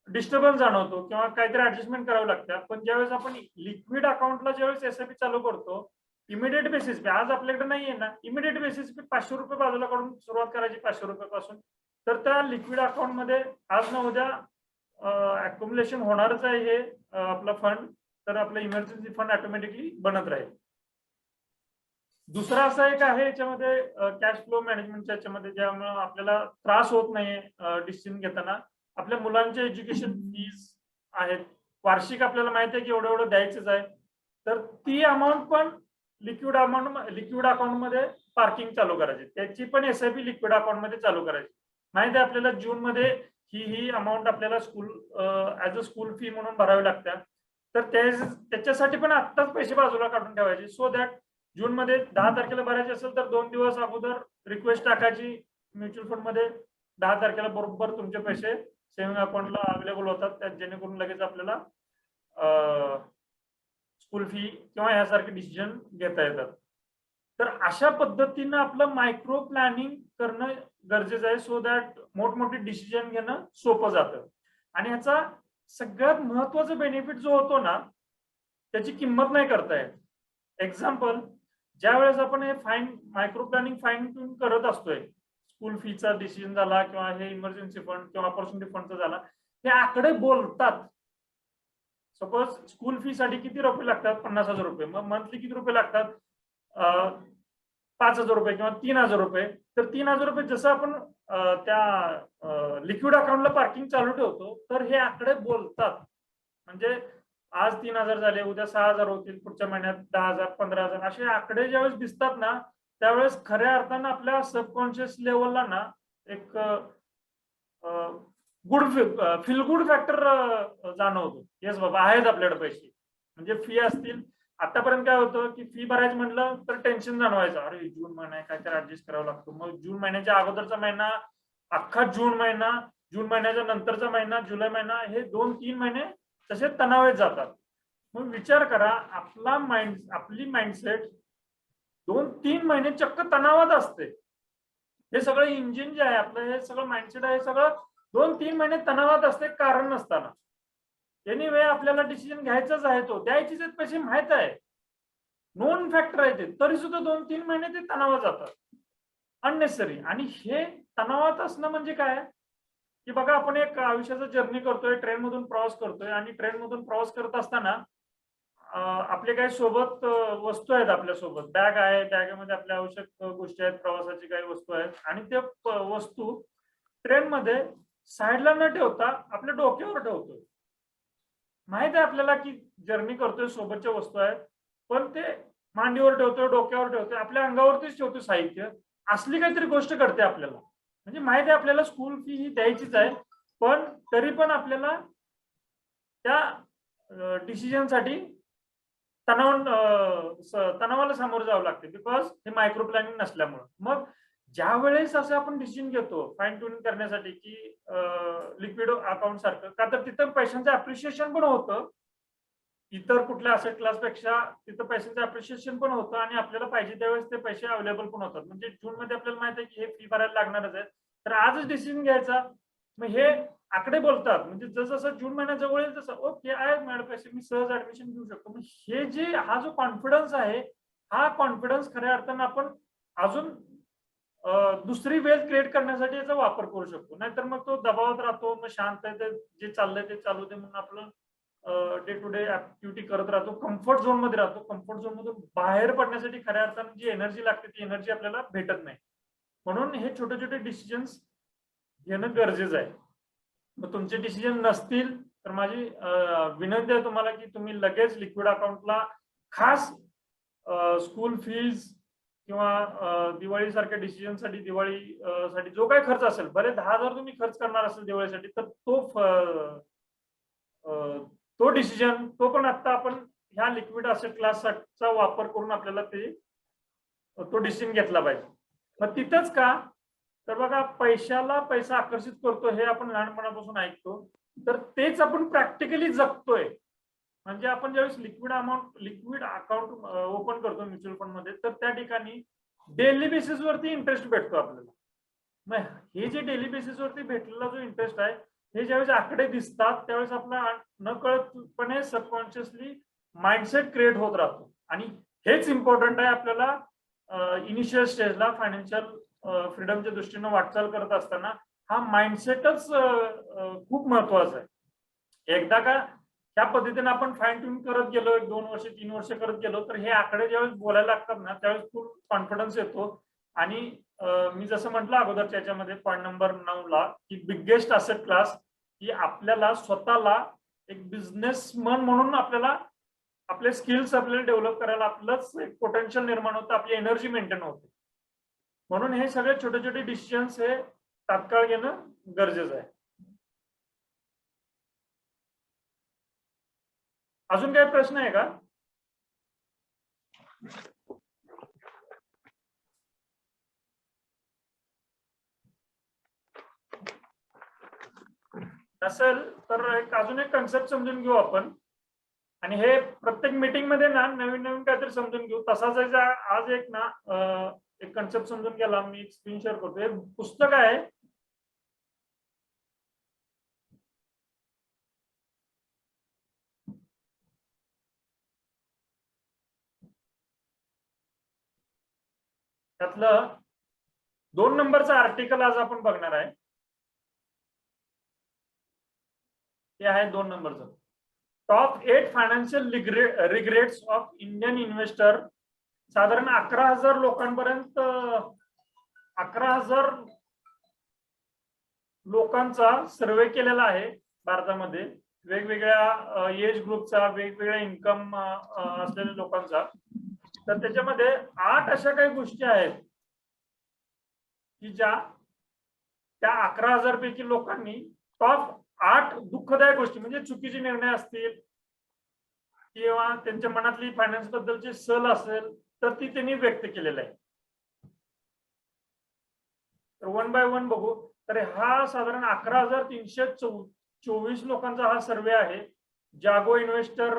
डिस्टर्बन्स जाणवतो किंवा काहीतरी ऍडजस्टमेंट करावं लागतं. पण ज्यावेळेस आपण लिक्विड अकाउंटला ज्यावेळेस एसआयपी चालू करतो इमिडिएट बेसिस पे, आज आपल्याकडे नाहीये ना, इमिडिएट बेसिस पे 500 रुपये बाजूला काढून सुरुवात करायची 500 रुपयापासून. तर त्या लिक्विड अकाउंटमध्ये आज ना उद्या अक्युमुलेशन होणारच आहे हे आपलं फंड. तर आपलं इमर्जन्सी फंड ऑटोमॅटिकली बनत राहील. दुसरा असा एक आहे याच्यामध्ये कॅश फ्लो मॅनेजमेंटच्या याच्यामध्ये, ज्यामुळे आपल्याला त्रास होत नाहीये डिसिजन घेताना. आपल्या मुलांचे एज्युकेशन फीज आहेत, वार्षिक आपल्याला माहिती आहे की एवढं एवढं द्यायचंच आहे. तर ती अमाऊंट पण लिक्विड अकाउंटमध्ये पार्किंग चालू करायची, त्याची पण एसआयपी लिक्विड अकाउंटमध्ये चालू करायची. माहिती आहे आपल्याला जून मध्ये ही अमाऊंट आपल्याला school as a school fee म्हणून भरावी लागतात. तर त्याच्यासाठी पण आत्ताच पैसे बाजूला काढून ठेवायचे, सो दॅट जून मध्ये 10 तारखेला भरायचे असेल तर 2 दिवस अगोदर रिक्वेस्ट टाकायची म्युच्युअल फंड मध्ये. 10 तारखेला बरोबर तुमचे पैसे सेव्हिंग अकाउंटला अवेलेबल होतात, त्यात जेणेकरून लगेच आपल्याला स्कूल फी किंवा यासारखे डिसिजन घेता येतात. तर अशा पद्धतीनं आपलं मायक्रो प्लॅनिंग करणं गरजेचं आहे, सो दॅट मोठमोठे डिसिजन घेणं सोपं जातं. आणि ह्याचा सगळ्यात महत्वाचा बेनिफिट जो होतो ना त्याची किंमत नाही करता येत. एक्झाम्पल, ज्या वेळेस आपण हे मायक्रो प्लॅनिंग फाईन ट्यून करत असतोय, स्कूल फीचा डिसिजन झाला किंवा हे इमर्जन्सी फंड किंवा ऑपॉर्च्युनिटी फंडचा झाला, हे आकडे बोलतात. सपोज स्कूल फी साठी किती रुपये लागतात, 50,000 रुपये. मग मंथली किती रुपये लागतात, 5,000 रुपये किंवा 3,000 रुपये. तर 3,000 रुपये जसं आपण त्या लिक्विड अकाउंटला पार्किंग चालू ठेवतो तर हे आकडे बोलतात. म्हणजे आज 3,000 झाले, उद्या 6,000 होतील, पुढच्या महिन्यात 10,000, 15,000 असे आकडे ज्यावेळेस दिसतात ना त्यावेळेस खऱ्या अर्थानं आपल्या सबकॉन्शियस लेवलला ना एक फील गुड फॅक्टर जाणवतो. येस बाबा आहेत आपल्याकडे पैसे. म्हणजे फी असतील, आतापर्यंत काय होतं की फी भरायचं म्हटलं तर टेन्शन जाणवायचं, अरे जून महिना आहे काहीतरी ऍडजस्ट करावं लागतो. मग जून महिन्याच्या अगोदरचा महिना, अख्खा जून महिना, जून महिन्याच्या नंतरचा महिना, जुलै महिना, हे 2-3 महिने तसे तणावात जातात. मग विचार करा, आपली माइंडसेट 2-3 महिने चक्क तणावात असते. हे सगळं इंजिन जे आहे आपलं, हे सगळं माइंडसेट आहे, सगळं 2-3 महिने तणावात असते कारण नसताना. एनिवे आपल्याला डिसिजन घ्यायचाच आहे, तो द्यायचेच आहेत पैसे माहित आहे, नोन फॅक्टर आहे ते, तरी सुद्धा 2-3 महिने ते तणावात जातात अननेसेसरी. आणि हे तणावात असणं म्हणजे काय की बघा, आपण एक आयुष्याचा जर्नी करतोय, ट्रेन मधून प्रवास करतोय, आणि ट्रेन मधून प्रवास करत असताना आपले काही सोबत वस्तू आहेत, आपल्या सोबत बॅग आहे, बॅगेमध्ये आपल्या आवश्यक गोष्टी आहेत, प्रवासाची काही वस्तू आहेत, आणि त्या वस्तू ट्रेन मध्ये साईडला न ठेवता आपल्या डोक्यावर ठेवतोय. माहित आहे आपल्याला की जर्नी करतोय, सोबतच्या वस्तू आहेत, पण ते मांडीवर ठेवतोय, डोक्यावर ठेवतोय, आपल्या अंगावरतीच ठेवतोय साहित्य. असली काहीतरी गोष्ट करते आपल्याला. म्हणजे माहित आहे आपल्याला स्कूल फी ही द्यायचीच आहे, पण तरी पण आपल्याला त्या डिसिजनसाठी तणावाला सामोरं जावं लागते, बिकॉज हे मायक्रो प्लॅनिंग नसल्यामुळे. मग ज्या वेळेस असं आपण डिसिजन घेतो फाईन ट्युनिंग करण्यासाठी की लिक्विड अकाउंट सारखं, का तर तिथं पैशांचं अप्रिशिएशन पण होतं, इतर कुठल्या असेट क्लासपेक्षा तिथं पैशांचं अप्रिशिएशन पण होतं, आणि आपल्याला पाहिजे त्यावेळेस ते पैसे अवेलेबल पण होतात. म्हणजे जून मध्ये आपल्याला माहिती आहे की हे फी भरायला लागणारच आहे, तर आजच डिसिजन घ्यायचा. मग हे आकडे बोलतात. म्हणजे जसं जून महिन्यात जवळ येईल तसं ओके आहे माझ्याकडे पैसे, मी सहज ऍडमिशन घेऊ शकतो. मग हे जे हा जो कॉन्फिडन्स आहे, हा कॉन्फिडन्स खऱ्या अर्थानं आपण अजून दुसरी वेल्थ क्रिएट करण्यासाठी याचा वापर करू शकतो. नाहीतर मग तो दबावात राहतो, मग शांत आहे, जे चाललंय ते चालू दे म्हणून आपलं डे टू डे ऍक्टिव्हिटी करत राहतो, कम्फर्ट झोन मध्ये राहतो. कम्फर्ट झोन मधून बाहेर पडण्यासाठी खऱ्या अर्थानं जी एनर्जी लागते ती एनर्जी आपल्याला भेटत नाही. म्हणून हे छोटे छोटे डिसिजन्स घेणं गरजेचं आहे. मग तुमचे डिसिजन नसतील तर माझी विनंती आहे तुम्हाला की तुम्ही लगेच लिक्विड अकाउंटला खास स्कूल फीज किंवा दिवाळी सारख्या डिसिजन साठी दिवाळी साठी जो काही खर्च असेल, भले 10,000 तुम्ही खर्च करणार असेल दिवाळीसाठी, तर तो डिसिजन तो पण आता आपण ह्या लिक्विड असेट क्लासचा वापर करून आपल्याला तो डिसिजन घेतला पाहिजे. मग तिथंच का, तर बघा पैशाला पैसा आकर्षित करतो हे आपण लहानपणापासून ऐकतो, तर तेच आपण प्रॅक्टिकली जगतोय. म्हणजे आपण ज्यावेळेस लिक्विड अकाउंट ओपन करतो म्युच्युअल फंड मध्ये, तर त्या ठिकाणी डेली बेसिस वरती इंटरेस्ट भेटतो आपल्याला. मग हे जे डेली बेसिस वरती भेटलेला जो इंटरेस्ट आहे, हे ज्यावेळेस आकडे दिसतात त्यावेळेस आपला नकळतपणे सबकॉन्शियसली माइंडसेट क्रिएट होत राहतो. आणि हेच इम्पॉर्टंट आहे आपल्याला इनिशियल स्टेजला फायनान्शियल फ्रीडमच्या दृष्टीने वाटचाल करत असताना. हा माइंडसेटच खूप महत्वाचा आहे. एकदा का त्या पद्धतीने आपण फाईन ट्यून करत गेलो, 1-2 वर्ष 3 वर्ष करत गेलो, तर हे आकडे ज्यावेळेस बोलायला लागतात ना, त्यावेळेस फुल कॉन्फिडन्स येतो. आणि मी जसं म्हटलं अगोदरच्या याच्यामध्ये पॉईंट नंबर 9 ला, की बिगेस्ट असेट क्लास, की आपल्याला स्वतःला एक बिझनेसमन म्हणून आपल्याला आपले स्किल्स आपल्याला डेव्हलप करायला आपलंच एक पोटेन्शियल निर्माण होतं, आपली एनर्जी मेंटेन होते. म्हणून हे सगळे छोटे छोटे डिसिजन्स हे तात्काळ घेणं गरजेचं आहे. अजून काही प्रश्न आहे का? असेल तर अजून एक कन्सेप्ट समजून घेऊ आपण. आणि हे प्रत्येक मीटिंग मध्ये ना नवीन नवीन काहीतरी समजून घेऊ. तसाच आज एक ना एक कन्सेप्ट समजून घ्यायला मी एक स्क्रीन शेअर करतो. एक पुस्तक आहे, त्यातलं 2 नंबरचं आर्टिकल आज आपण बघणार आहे. ते आहे 2 नंबरचं, top 8 financial regrets of Indian investor. साधारण 11,000 लोकांपर्यंत 11,000 लोकांचा सर्वे केलेला आहे भारतामध्ये, वेगवेगळ्या एज ग्रुपचा, वेगवेगळ्या इन्कम असलेल्या लोकांचा. तर त्याच्यामध्ये 8 अशा काही गोष्टी आहेत की ज्या त्या 11,000 पैकी लोकांनी टॉप 8 दुःखदायक गोष्टी, म्हणजे चुकीचे निर्णय असतील किंवा त्यांच्या मनातली फायनान्स बद्दलची सल असेल, तर ती त्यांनी व्यक्त केलेलं आहे. तर 1 बाय 1 बघू. तर हा साधारण 11,324 लोकांचा हा सर्वे आहे. जागो इन्व्हेस्टर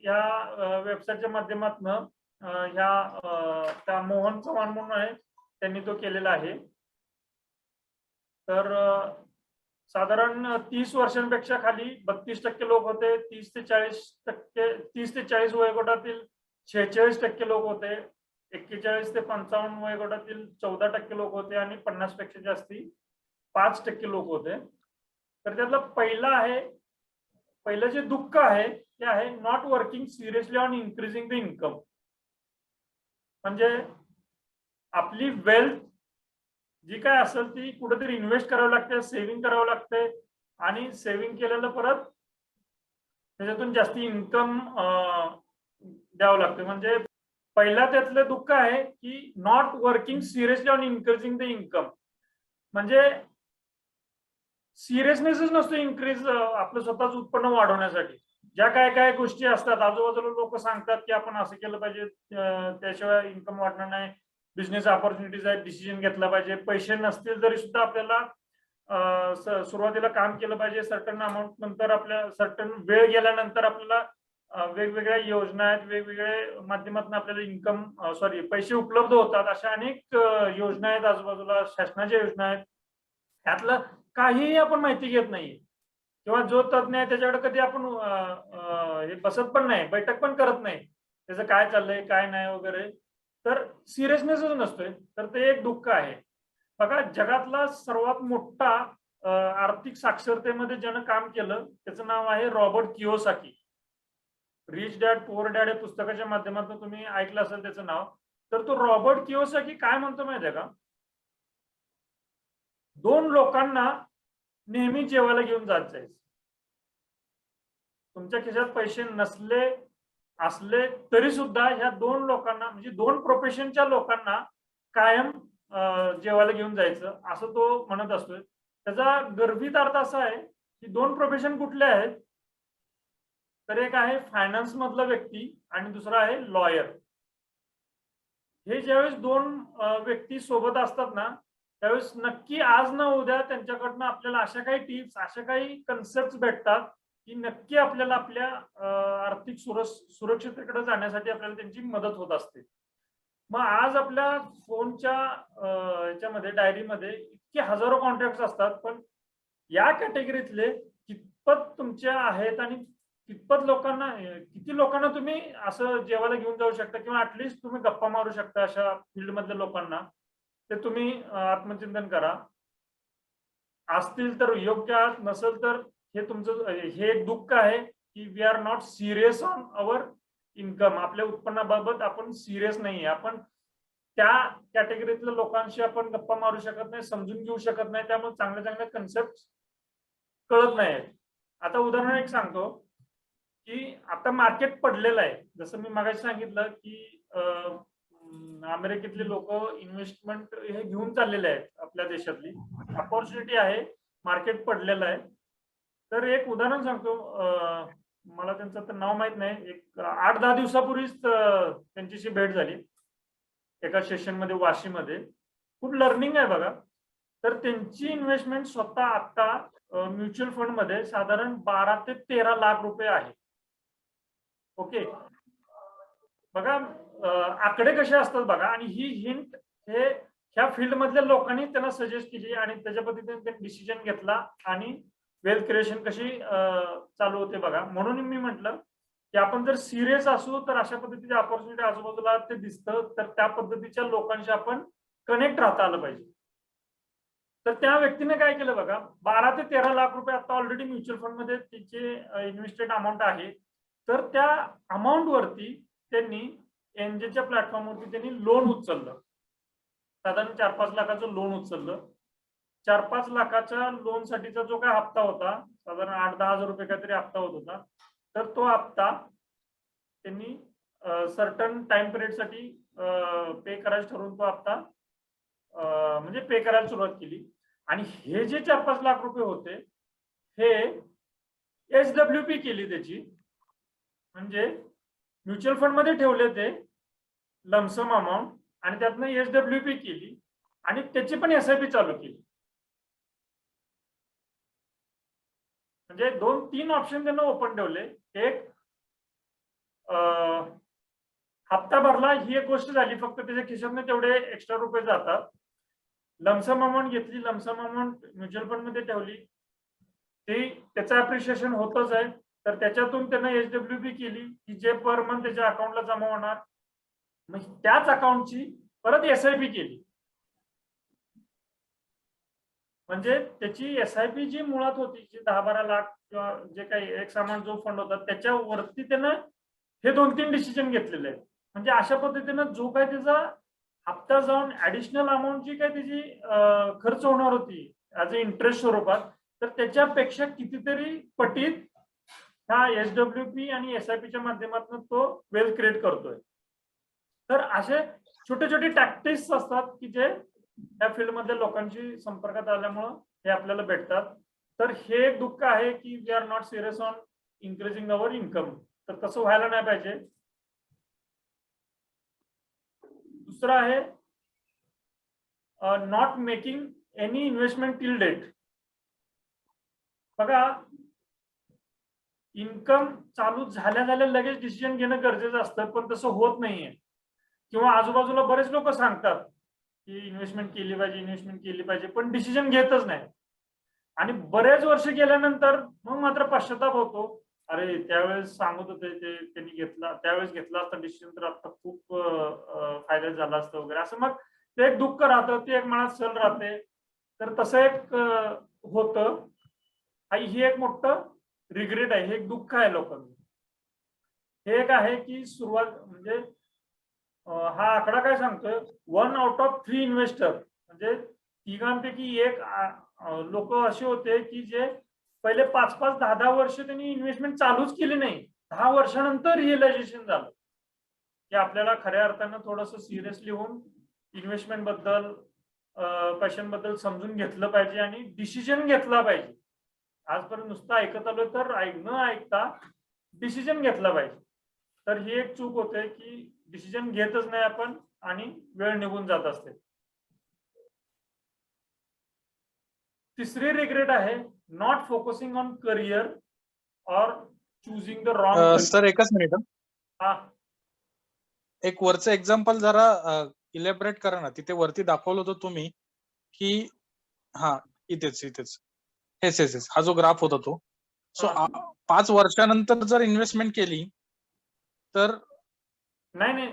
या वेबसाईटच्या माध्यमातून त्या मोहन चव्हाण म्हणून आहे, त्यांनी तो केलेला आहे. तर साधारण 30 वर्षांपेक्षा खाली 32% लोक होते, 30 ते 40 वयोगटातील 46% लोक होते, 41 ते 55 वयोगटातील 14% लोक होते, आणि 50 पेक्षा जास्ती 5% लोक होते. तर त्यातलं पहिलं जे दुःख आहे ते आहे not working seriously on increasing the income. म्हणजे आपली वेल्थ जी काय असेल ती कुठेतरी इन्व्हेस्ट करावं लागते, सेव्हिंग करावं लागते, आणि सेव्हिंग केलेलं परत त्याच्यातून जास्ती इन्कम द्यावं लागते. म्हणजे पहिला त्यातलं दुःख आहे की not working seriously on increasing the income. म्हणजे सिरियसनेसच नसतो इन्क्रीज आपलं स्वतःच उत्पन्न वाढवण्यासाठी. ज्या काय गोष्टी असतात, आजूबाजूला लोक सांगतात की आपण असं केलं पाहिजे, त्याशिवाय इन्कम वाढणार नाही, बिझनेस ऑपॉर्च्युनिटीज आहेत, डिसिजन घेतला पाहिजे, पैसे नसतील तरी सुद्धा आपल्याला सुरुवातीला काम केलं पाहिजे, सर्टन अमाऊंट नंतर आपल्या सर्टन वेळ गेल्यानंतर आपल्याला वेगवेगळ्या योजना आहेत, वेगवेगळ्या माध्यमातून आपल्याला पैसे उपलब्ध होतात. अशा अनेक योजना आहेत आजूबाजूला, शासनाच्या योजना आहेत. त्यातलं काहीही आपण माहिती घेत नाही, किंवा जो तज्ञ आहे त्याच्याकडे कधी आपण हे बसत पण नाही, बैठक पण करत नाही, त्याचं काय चाललंय काय नाही वगैरे. तर सिरियसनेसच नसतोय. तर ते एक दुःख आहे. बघा, जगातला सर्वात मोठा आर्थिक साक्षरतेमध्ये ज्यानं काम केलं त्याचं नाव आहे Robert Kiyosaki. Rich dad poor dad या पुस्तकाच्या माध्यमातून तुम्ही ऐकलं असेल त्याचं नाव. तर तो रॉबर्ट कियोसाकी काय म्हणतो माहितीये का, 2 लोकांना नेहमी जेवायला घेऊन जात जायचं. तुमच्या खिशात पैसे नसले असले तरी सुद्धा ह्या दोन लोकांना म्हणजे दोन प्रोफेशनच्या लोकांना कायम जेवायला घेऊन जायचं असं तो म्हणत असतोय. त्याचा गर्भित अर्थ असा आहे की दोन प्रोफेशन कुठले आहेत, तर एक आहे फायनान्स मधला व्यक्ती आणि दुसरा आहे लॉयर. हे ज्यावेळेस दोन व्यक्ती सोबत असतात ना, त्यावेळेस नक्की आज ना उद्या त्यांच्याकडनं आपल्याला अशा काही टिप्स, अशा काही कन्सेप्ट भेटतात की नक्की आपल्याला आपल्या आर्थिक सुरक्षिततेकडे जाण्यासाठी आपल्याला त्यांची मदत होत असते. मग आज आपल्या फोनच्या याच्यामध्ये डायरीमध्ये इतके हजारो कॉन्टॅक्ट असतात, पण या कॅटेगरीतले कितपत तुमच्या आहेत आणि कितपत लोकांना किती लोकांना तुम्ही असं जेवायला घेऊन जाऊ शकता किंवा ऍटलिस्ट तुम्ही गप्पा मारू शकता अशा फील्ड मधल्या लोकांना, ते तुम्ही आत्मचिंतन करा. असतील तर योग्य आहात, नसेल तर हे तुमचं हे एक दुःख आहे की we are not serious on our income. आपल्या उत्पन्नाबाबत आपण सिरियस नाहीये. आपण त्या कॅटेगरीतल्या लोकांशी आपण गप्पा मारू शकत नाही, समजून घेऊ शकत नाही, त्यामुळे चांगल्या चांगल्या कन्सेप्ट कळत नाही. आता उदाहरण एक सांगतो की आता मार्केट पडलेलं आहे. जसं मी मागाशी सांगितलं की अमेरिकेतले लोक इन्व्हेस्टमेंट हे घेऊन चाललेले आहेत. आपल्या देशातली अपॉर्च्युनिटी आहे, मार्केट पडलेलं आहे. तर एक उदाहरण सांगतो. मला त्यांचं तर नाव माहित नाही. एक 8-10 दिवसापूर्वीच त्यांच्याशी भेट झाली एका सेशन मध्ये वाशीमध्ये. खूप लर्निंग आहे बघा. तर त्यांची इन्व्हेस्टमेंट स्वतः आता म्युच्युअल फंड मध्ये साधारण 12 ते 13 लाख रुपये आहे. ओके, बघा आकडे कसे असतात बघा. आणि ही हिंट हे ह्या फील्ड मधल्या लोकांनी त्यांना सजेस्ट केली आणि त्याच्या पद्धतीने त्यांनी डिसिजन घेतला आणि वेल्थ क्रिएशन कशी चालू होते बघा. म्हणून मी म्हटलं की आपण जर सिरियस असू तर अशा पद्धतीची ऑपॉर्च्युनिटी आजूबाजूला ते दिसतं, तर त्या पद्धतीच्या लोकांशी आपण कनेक्ट राहता आलं पाहिजे. तर त्या व्यक्तीने काय केलं बघा, 12 ते 13 लाख रुपये आता ऑलरेडी म्युच्युअल फंड मध्ये तिचे इन्व्हेस्टेड अमाऊंट आहे. तर त्या अमाऊंट वरती त्यांनी एनजेच्या प्लॅटफॉर्मवरती त्यांनी लोन उचललं. साधारण 4-5 लाखाचं लोन उचललं. 4-5 लाखाच्या लोन साठीचा जो काय हप्ता होता, साधारण 8-10 हजार रुपये काहीतरी हप्ता होत होता. तर तो हप्ता त्यांनी सर्टन टाइम पिरियड साठी पे करायचं ठरवून तो हप्ता म्हणजे पे करायला सुरुवात केली. आणि हे जे 4-5 लाख रुपये होते हे SWP केली त्याची, म्हणजे म्युच्युअल फंड मध्ये ठेवले ते लमसम अमाऊंट आणि त्यातनं SWP केली आणि त्याची पण SIP चालू केली. म्हणजे 2-3 ऑप्शन त्यांना ओपन ठेवले. एक हप्ता भरला ही एक गोष्ट झाली, फक्त त्याच्या खिशातनं तेवढे एक्स्ट्रा रुपये जातात. लमसम अमाऊंट घेतली, लमसम अमाऊंट म्युच्युअल फंड मध्ये ठेवली, ते त्याचं अप्रिशिएशन होतच आहे. तर त्याच्यातून त्यांना SWP केली की जे पर मंथ त्याच्या अकाउंटला जमा होणार. मग त्याच अकाउंटची परत SIP केली. म्हणजे त्याची SIP जी मुळात होती जी 10-12 लाख किंवा जे काही एक सामान जो फंड होता त्याच्यावरती त्यानं हे 2-3 डिसिजन घेतलेले आहेत. म्हणजे अशा पद्धतीनं जो काही त्याचा हप्ता जाऊन ऍडिशनल अमाऊंट जी काही त्याची खर्च होणार होती ऍज अ इंटरेस्ट स्वरूपात, तर त्याच्यापेक्षा कितीतरी पटीत ह्या SWP आणि SIPच्या माध्यमातून तो वेल्थ क्रिएट करतोय. तर असे छोटे छोटे टॅक्टिक्स असतात की जे त्या फील्ड मधल्या लोकांशी संपर्कात आल्यामुळं हे आपल्याला भेटतात. तर हे एक दुःख आहे की we are not serious on increasing our income. तर तसं व्हायला नाही पाहिजे. दुसरं आहे not making any investment till date. बघा, इन्कम चालू झाल्या लगेच डिसिजन घेणं गरजेचं असतं, पण तसं होत नाहीये. किंवा आजूबाजूला बरेच लोक सांगतात की इन्व्हेस्टमेंट केली पाहिजे, इन्व्हेस्टमेंट केली पाहिजे, पण डिसिजन घेतच नाही. आणि बरेच वर्ष गेल्यानंतर मग मात्र पश्चाताप होतो, अरे त्यावेळेस सांगत होते ते त्यांनी घेतला, त्यावेळेस घेतला असता डिसिजन तर आता खूप फायदा झाला असतं वगैरे, असं मग ते एक दुःख राहतं, ते एक मनात सल राहते. तर तसं एक होतं. ही एक मोठं रिग्रेट आहे, हे एक दुःख आहे लोकांचं. हे एक आहे की सुरुवात म्हणजे हा आकडा काय सांगतोय, 1 आउट ऑफ 3 इन्व्हेस्टर म्हणजे तिघांपैकी एक लोक असे होते की जे पहिले 5-5, 10-10 वर्ष त्यांनी इन्व्हेस्टमेंट चालूच केली नाही 10 वर्षानंतर रिअलायझेशन झालं की आपल्याला खऱ्या अर्थानं थोडस सिरियसली होऊन इन्व्हेस्टमेंट बद्दल पैशांबद्दल समजून घेतलं पाहिजे आणि डिसिजन घेतला पाहिजे. आजपर्यंत नुसतं ऐकत आलोय तर न ऐकता डिसिजन घेतला पाहिजे. तर ही एक चूक होते की डिसिजन घेतच नाही आपण आणि वेळ निघून जात असते. तिसरी रिग्रेट आहे नॉट फोकसिंग ऑन करिअर और चूजिंग द रॉंग. सर एकच मिनिट. हा, एक वरचं एक्झाम्पल जरा इलॅबरेट करा ना. तिथे वरती दाखवलं होतं तुम्ही की हा इथेच हेच हा जो ग्राफ होता तो. सो 5 वर्षानंतर जर इन्व्हेस्टमेंट केली तर नाही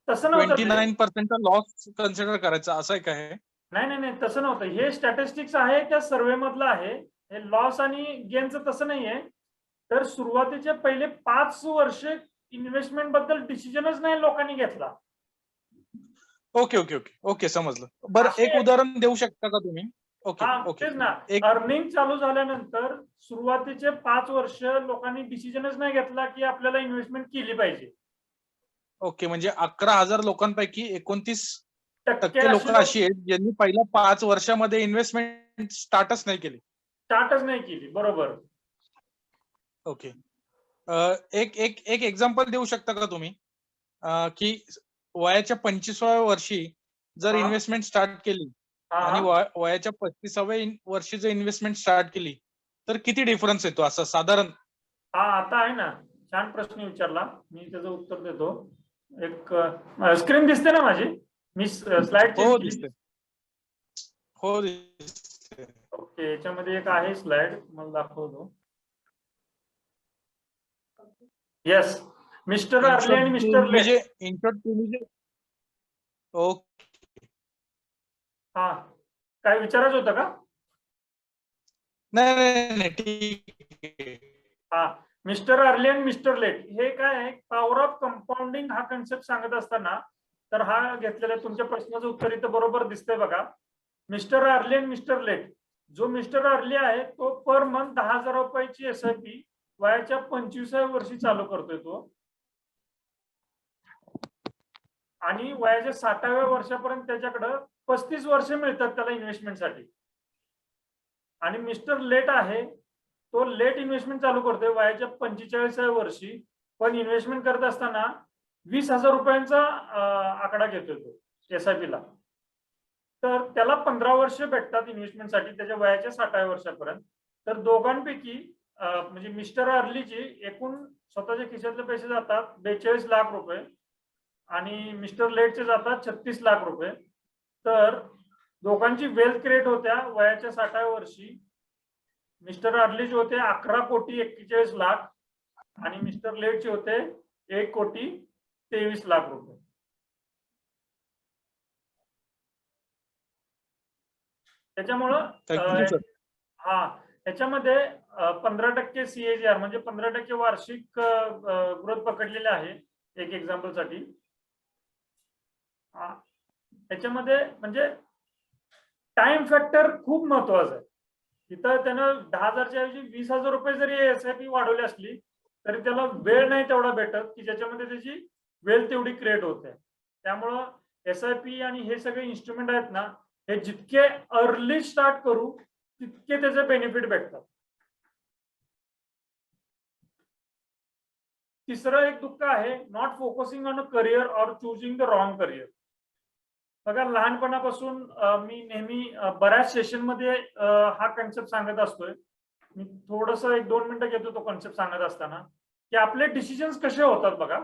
तसं नव्हतं ते. 29% लॉस कन्सिडर करायचा असं आहे का हे? नाही तसं नव्हतं. हे स्टॅटिस्टिक्स आहे त्या सर्वे मधलं आहे. हे लॉस आणि गेनचं तसं नाहीये. तर सुरुवातीचे पहिले 5 वर्ष इन्व्हेस्टमेंट बद्दल डिसिजनच नाही लोकांनी घेतला. ओके समजलं. बरं एक उदाहरण देऊ शकता का तुम्ही? ओके तेच ना. अर्निंग चालू झाल्यानंतर सुरुवातीचे 5 वर्ष लोकांनी डिसिजनच नाही घेतला की आपल्याला इन्व्हेस्टमेंट केली पाहिजे. ओके, म्हणजे 11,000 लोकांपैकी 29% लोक अशी आहेत ज्यांनी पहिल्या 5 वर्षामध्ये इन्व्हेस्टमेंट स्टार्टच नाही केली. बरोबर. ओके. एक एक्झाम्पल देऊ शकता का तुम्ही की वयाच्या 25व्या वर्षी जर इन्व्हेस्टमेंट स्टार्ट केली आणि वयाच्या 35व्या वर्षी जर इन्व्हेस्टमेंट स्टार्ट केली तर किती डिफरन्स येतो असं साधारण? आता आहे ना, छान प्रश्न विचारला. मी त्याचं उत्तर देतो. एक स्क्रीन दिसते ना माझी? मी स्लाइड दिसते. हो दिसते. ओके, याच्यामध्ये एक आहे स्लाइड, मला दाखवतो. येस, मिस्टर अर्ली आणि मिस्टर लेट. ओके. हा, काय विचारायचं होतं का? नाही ठीक. हा, मिस्टर अर्ली आणि मिस्टर लेट हे काय आहे? पॉवर ऑफ कंपाऊंडिंग हा कन्सेप्ट सांगत असताना तर हा घेतलेला तुमच्या प्रश्नाचं उत्तर इथं बरोबर दिसतंय बघा. मिस्टर अर्ली आणि मिस्टर लेट. जो मिस्टर अर्ली आहे तो पर मंथ 10,000 रुपयाची एसआयपी वयाच्या 25व्या वर्षी चालू करतोय तो, आणि वयाच्या 60व्या वर्षापर्यंत त्याच्याकडे 35 वर्ष मिळतात त्याला इन्व्हेस्टमेंटसाठी. आणि मिस्टर लेट आहे तो लेट इन्व्हेस्टमेंट चालू करतोय वयाच्या 45व्या वर्षी, पण इन्व्हेस्टमेंट करत असताना 20,000 रुपयांचा आकडा घेतोय तो एसआयपी ला. तर त्याला 15 वर्ष भेटतात इन्व्हेस्टमेंटसाठी त्याच्या वयाच्या 60व्या वर्षापर्यंत. तर दोघांपैकी म्हणजे मिस्टर अर्लीची एकूण स्वतःच्या खिशातले पैसे जातात 42 लाख रुपये आणि मिस्टर लेटचे जातात 36 लाख रुपये. तर दोघांची वेल्थ क्रिएट होत्या वयाच्या 60व्या वर्षी. मिस्टर अर्लीचे होते 11,41,41,00,000 आणि मिस्टर लेटचे होते 1,23,00,000 रुपये. त्याच्यामुळं त्याच्यामध्ये 15% CAGR म्हणजे 15% वार्षिक ग्रोथ पकडलेले आहे एक एक्झाम्पल साठी. त्याच्यामध्ये म्हणजे टाइम फॅक्टर खूप महत्वाचा आहे. तिथं त्यानं 10,000च्या ऐवजी 20,000 रुपये जरी एसआयपी वाढवली असली तरी त्याला वेळ नाही तेवढा भेटत की ज्याच्यामध्ये त्याची वेल्थ तेवढी क्रिएट होते. त्यामुळं एसआयपी आणि हे सगळे इन्स्ट्रुमेंट आहेत ना, हे जितके अर्ली स्टार्ट करू तितके त्याचे बेनिफिट भेटतात. तिसरं एक दुःख आहे not focusing on a career और चूजिंग द रॉंग करिअर. बघा, लहानपणापासून मी नेहमी बऱ्याच सेशन मध्ये हा कन्सेप्ट सांगत असतोय. मी थोडस 1-2 मिनिटं घेतो तो कन्सेप्ट सांगत असताना की आपले डिसिजन्स कसे होतात. बघा,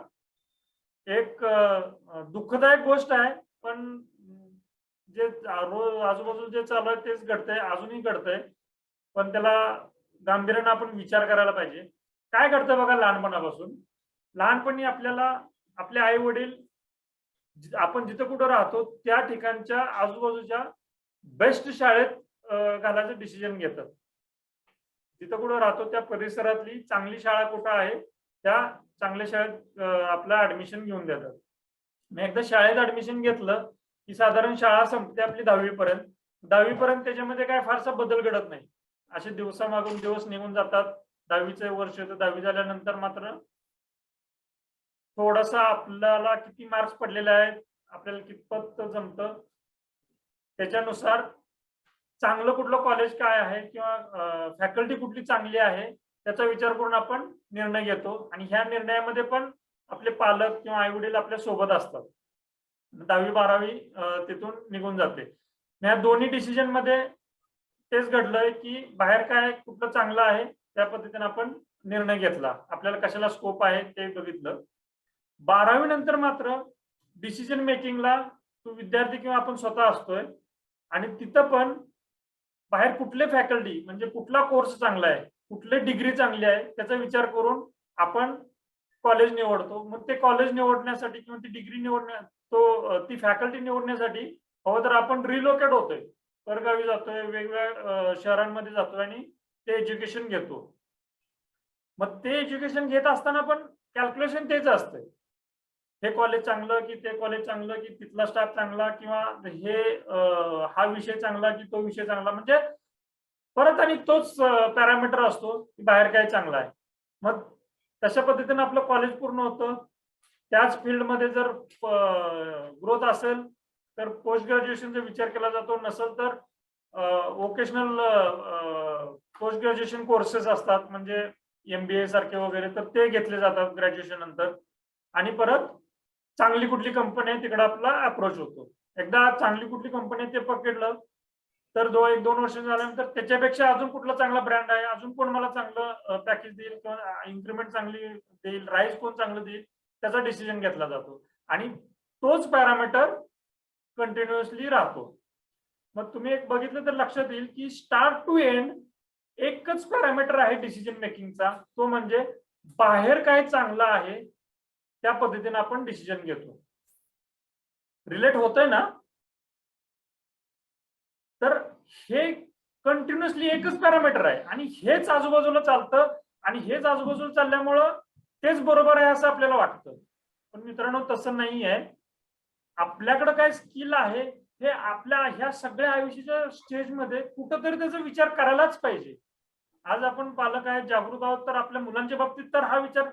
एक दुःखदायक गोष्ट आहे, पण जे रोज आजूबाजू जे चालू आहे तेच घडतंय, अजूनही घडतंय, पण त्याला गांभीर्याने आपण विचार करायला पाहिजे. काय घडतंय बघा, लहानपणी आपल्याला आपले आई वडील आपण जिथं कुठं राहतो त्या ठिकाणच्या आजूबाजूच्या बेस्ट शाळेत घालायचं डिसिजन घेतात. जिथं कुठं राहतो त्या परिसरातली चांगली शाळा कुठं आहे त्या चांगल्या शाळेत आपलं ऍडमिशन घेऊन देतात. मी एकदा शाळेत ऍडमिशन घेतलं की साधारण शाळा संपते आपली 10वी पर्यंत त्याच्यामध्ये काय फारसा बदल घडत नाही. असे दिवसामागून दिवस निघून जातात. 10वीचे वर्ष तर 10वी झाल्यानंतर मात्र थोडासा आपल्याला किती मार्क्स पडलेले आहेत, आपल्याला कितपत जमतं, त्याच्यानुसार चांगलं कुठलं कॉलेज काय आहे किंवा फॅकल्टी कुठली चांगली आहे त्याचा विचार करून आपण निर्णय घेतो. आणि ह्या निर्णयामध्ये पण आपले पालक किंवा आई वडील आपल्या सोबत असतात. 10वी-12वी तिथून निघून जाते. ह्या दोन्ही डिसिजन मध्ये तेच घडलंय की बाहेर काय कुठलं चांगलं आहे त्या पद्धतीने आपण निर्णय घेतला. आपल्याला कशाला स्कोप आहे ते बघितलं. 12वी नंतर मात्र डिसिजन मेकिंगला तो विद्यार्थी किंवा आपण स्वतः असतोय आणि तिथं पण बाहेर कुठले फॅकल्टी म्हणजे कुठला कोर्स चांगला आहे, कुठली डिग्री चांगली आहे त्याचा विचार करून आपण कॉलेज निवडतो. मग ते कॉलेज निवडण्यासाठी किंवा ती डिग्री ती फॅकल्टी निवडण्यासाठी हवं तर आपण रिलोकेट होतोय, परगावी जातोय, वेगवेगळ्या शहरांमध्ये जातोय आणि ते एज्युकेशन घेतो. मग ते एज्युकेशन घेत असताना पण कॅल्क्युलेशन तेच असतंय, हे कॉलेज चांगलं की ते कॉलेज चांगलं की तिथला स्टाफ चांगला किंवा हा विषय चांगला की तो विषय चांगला, म्हणजे परत आणि तोच पॅरामीटर असतो की बाहेर काय चांगला आहे. मग तशा पद्धतीने आपलं कॉलेज पूर्ण होतं. त्याच फील्डमध्ये जर ग्रोथ असेल तर पोस्ट ग्रॅज्युएशनचा विचार केला जातो, नसेल तर वोकेशनल पोस्ट ग्रॅज्युएशन कोर्सेस असतात म्हणजे MBA सारखे वगैरे, तर ते घेतले जातात ग्रॅज्युएशन नंतर. आणि परत चांगली कुठली कंपनी आहे तिकडे आपला अप्रोच होतो. एकदा चांगली कुठली कंपनी आहे ते पकडलं तर 1-2 वर्ष झाल्यानंतर त्याच्यापेक्षा अजून कुठला चांगला ब्रँड आहे, अजून कोण मला चांगलं पॅकेज देईल किंवा इन्क्रीमेंट चांगली देईल, राईज कोण चांगलं देईल त्याचा डिसिजन घेतला जातो. आणि तोच पॅरामीटर कंटिन्युअसली राहतो. मग तुम्ही एक बघितलं तर लक्षात येईल की स्टार्ट टू एंड एकच पॅरामीटर आहे डिसिजन मेकिंगचा, तो म्हणजे बाहेर काय चांगलं आहे त्या पद्धतीने आपण डिसिजन घेतो. रिलेट होतंय ना? तर हे कंटिन्युअसली एकच पॅरामीटर आहे आणि हेच आजूबाजूला चालतं आणि हेच आजूबाजूला चालल्यामुळं तेच बरोबर आहे असं आपल्याला वाटतं. पण मित्रांनो तसं नाही आहे. आपल्याकडे काय स्किल आहे हे आपल्या ह्या सगळ्या आयुष्याच्या स्टेजमध्ये कुठंतरी त्याचा विचार करायलाच पाहिजे. आज आपण पालक आहेत, जागरूक आहोत, तर आपल्या मुलांच्या बाबतीत तर हा विचार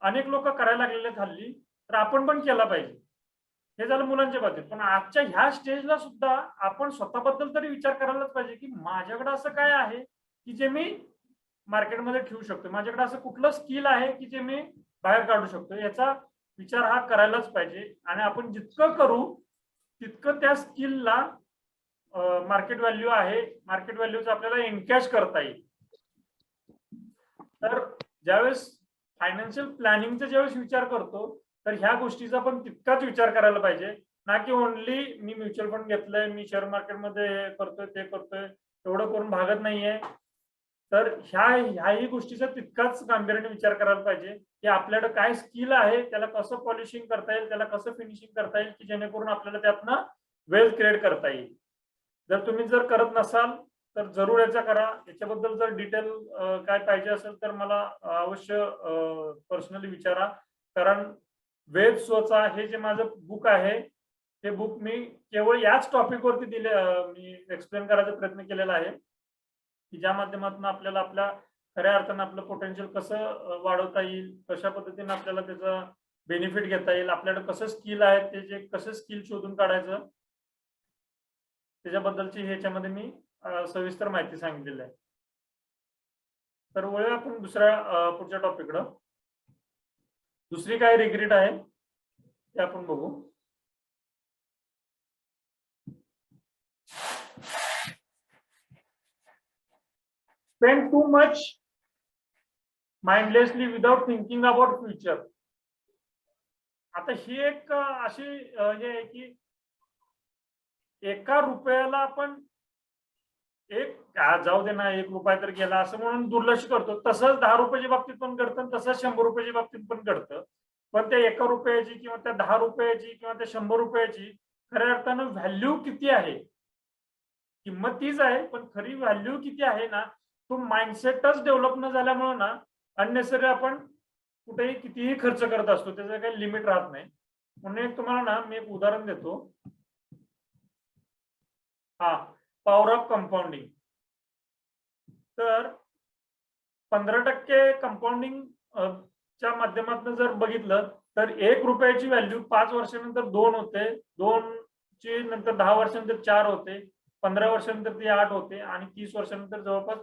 अनेक लोक करायला लागलेले आहेत हल्ली, तर आपण पण केला पाहिजे. हे झालं मुलांच्या बाबतीत. पण आजच्या ह्या स्टेजला सुद्धा आपण स्वतःबद्दल तरी विचार करायलाच पाहिजे की माझ्याकडे असं काय आहे की जे मी मार्केटमध्ये ठेवू शकतो, माझ्याकडे असं कुठलं स्किल आहे की जे मी बाहेर काढू शकतो, याचा विचार हा करायलाच पाहिजे. आणि आपण जितकं करू तितकं त्या स्किलला मार्केट व्हॅल्यू आहे, मार्केट व्हॅल्यूचा आपल्याला एनकॅश करता येईल. तर ज्यावेळेस फायनान्शियल प्लॅनिंगचा ज्यावेळेस विचार करतो तर ह्या गोष्टीचा पण तितकाच विचार करायला पाहिजे, ना की ओनली मी म्युच्युअल फंड घेतलंय, मी शेअर मार्केटमध्ये हे करतोय ते करतोय एवढं करून भागत नाहीये. तर ह्याही गोष्टीचा तितकाच गांभीर्याने विचार करायला पाहिजे की आपल्याकडे काय स्किल आहे, त्याला कसं पॉलिशिंग करता येईल, त्याला कसं फिनिशिंग करता येईल की जेणेकरून आपल्याला त्यातनं वेल्थ क्रिएट करता येईल. जर तुम्ही करत नसाल तर जरूर याचा करा. याच्याबद्दल जर डिटेल काय पाहिजे असेल तर मला अवश्य पर्सनली विचारा. कारण वेद स्वचा हे जे माझं बुक आहे ते बुक मी केवळ याच टॉपिकवरती मी एक्सप्लेन करायचा प्रयत्न केलेला आहे की ज्या माध्यमातून आपल्याला आपल्या खऱ्या अर्थानं आपलं पोटेन्शियल कसं वाढवता येईल, कशा पद्धतीने आपल्याला त्याचा बेनिफिट घेता येईल, आपल्याकडे कसं स्किल आहे ते जे कसं स्किल शोधून काढायचं त्याच्याबद्दलची ह्याच्यामध्ये मी सविस्तर माहिती सांगितलेली आहे. तर वळूया आपण दुसऱ्या पुढच्या टॉपिककडं. दुसरी काय रिग्रेट आहे ते आपण बघू. Spend too much mindlessly without thinking about future. आता ही एक अशी हे आहे की एका रुपयाला आपण जाऊ दे ना, 1 रुपया तर गेला असं म्हणून दुर्लक्ष करतो. तसंच 10 रुपयाच्या बाबतीत पण घडतं, तसंच 100 रुपयाच्या बाबतीत पण घडतं. पण त्या 1 रुपयाची किंवा त्या 10 रुपयाची किंवा त्या 100 रुपयाची खऱ्या अर्थानं व्हॅल्यू किती आहे, किंमत तीच आहे पण खरी व्हॅल्यू किती आहे ना, तो माइंडसेटच डेव्हलप न झाल्यामुळे ना अननेसरी आपण कुठेही कितीही खर्च करत असतो, त्याचं काही लिमिट राहत नाही. म्हणून तुम्हाला ना मी एक उदाहरण देतो. Power of compounding. तर 15% कंपाऊंडिंग च्या माध्यमातून जर बघितलं तर 1 रुपयाची व्हॅल्यू 5 वर्षानंतर 2 होते, 2 ची नंतर 10 वर्षानंतर 4 होते, 15 वर्षानंतर ती 8 होते आणि 30 वर्षानंतर जवळपास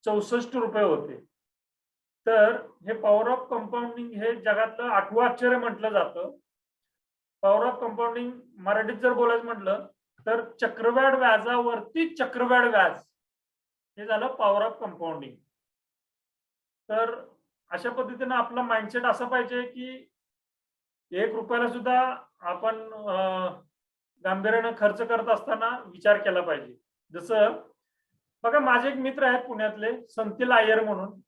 64 रुपये होते. तर हे पॉवर ऑफ कंपाऊंडिंग हे जगातलं 8वं आश्चर्य म्हटलं जातं. पॉवर ऑफ कंपाऊंडिंग मराठीत जर बोलायचं म्हटलं तर चक्रवाढ व्याजावरती चक्रवाढ व्याज हे झालं पॉवर ऑफ कंपाऊंडिंग. तर अशा पद्धतीने आपला माइंडसेट असा पाहिजे की 1 रुपयाला सुद्धा आपण गांभीर्यानं खर्च करत असताना विचार केला पाहिजे. जसं बघा, माझे एक मित्र आहेत पुण्यातले, संतील अय्यर म्हणून.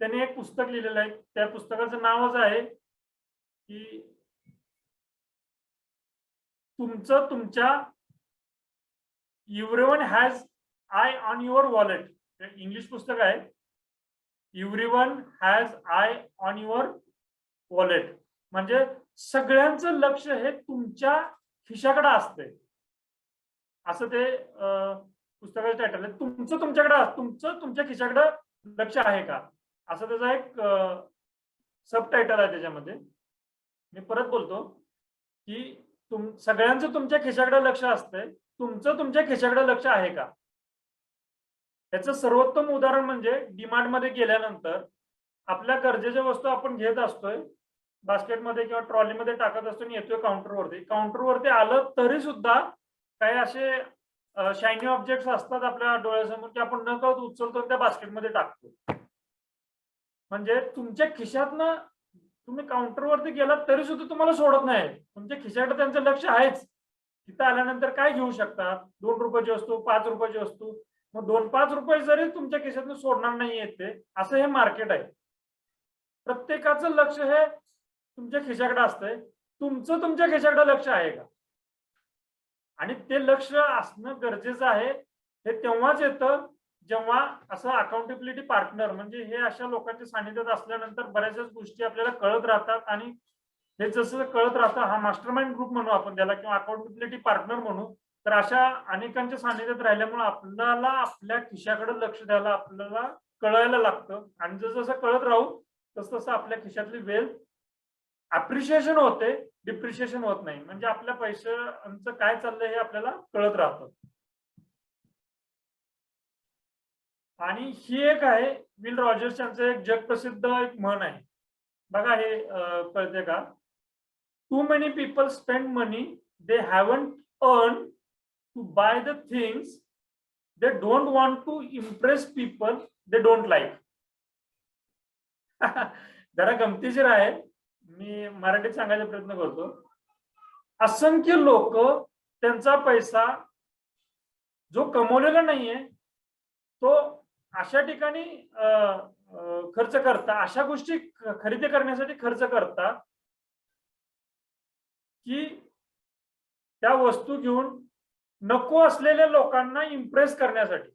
त्यांनी एक पुस्तक लिहिलेलं आहे. त्या पुस्तकाचं नावच आहे की तुमचं तुमच्या everyone has I on your wallet. English पुस्तक आहे. Everyone has I on your wallet म्हणजे सगळ्यांचं लक्ष हे तुमच्या खिशाकडे असते, असं ते पुस्तकाचं टायटल आहे. तुमचं तुमच्या खिशाकडे लक्ष आहे का, असं त्याचा एक सब टायटल आहे त्याच्यामध्ये. मी परत बोलतो की सगळ्यांचं तुमच्या खिशाकडे लक्ष असतंय, तुमचं तुमच्या खिशाकडे लक्ष आहे का. याचं सर्वोत्तम उदाहरण म्हणजे डीमार्ट मध्ये गेल्यानंतर आपल्या गरजेच्या वस्तू आपण घेत असतोय, बास्केटमध्ये किंवा ट्रॉलीमध्ये टाकत असतो आणि येतोय काउंटरवरती आलं तरी सुद्धा काही असे शायनी ऑब्जेक्ट्स असतात आपल्या डोळ्यासमोर की आपण न कळत उचलतो त्या बास्केटमध्ये टाकतो. म्हणजे तुमच्या खिशातनं तुम्ही काउंटरवरती गेलात तरी सुद्धा तुम्हाला सोडत नाही. तुमच्या खिशाकडे त्यांचं लक्ष आहेच. तिथं आल्यानंतर काय घेऊ शकतात, 2 रुपयाची वस्तू, 5 रुपयाची वस्तू. मग 2-5 रुपये जरी तुमच्या खिशातून सोडणार नाही येते, असं हे मार्केट आहे. प्रत्येकाचं लक्ष हे तुमच्या खिशाकडे असतंय. तुमचं तुमच्या खिशाकडे लक्ष आहे का, आणि ते लक्ष असणं गरजेचं आहे. हे तेव्हाच येतं जेव्हा असं अकाउंटेबिलिटी पार्टनर म्हणजे हे अशा लोकांच्या सानिध्यात असल्यानंतर बऱ्याचशाच गोष्टी आपल्याला कळत राहतात. आणि हे जसं कळत राहतं, हा मास्टरमाइंड ग्रुप म्हणू आपण त्याला, किंवा अकाउंटेबिलिटी पार्टनर म्हणू. तर अशा अनेकांच्या सानिध्यात राहिल्यामुळे आपल्याला आपल्या खिशाकडे लक्ष द्यायला आपल्याला कळायला लागतं. आणि जसं कळत राहू तसं आपल्या खिशातली वेल्थ अप्रिशिएशन होते, डिप्रिशिएशन होत नाही. म्हणजे आपल्या पैशांचं काय चाललंय हे आपल्याला कळत राहतं. आणि ही एक आहे विल रॉजर्स यांचं एक जगप्रसिद्ध एक म्हण आहे बघा. हे कळते का, too many people spend money they haven't earn to buy the things they don't want to impress people they don't like. जरा गमतीशीर आहे, मी मराठीत सांगायचा प्रयत्न करतो. असंख्य लोक त्यांचा पैसा जो कमवलेला नाहीये तो अशा ठिकाणी खर्च करता, अशा गोष्टी खरेदी करण्यासाठी खर्च करता की त्या वस्तू घेऊन नको असलेल्या लोकांना इम्प्रेस करण्यासाठी.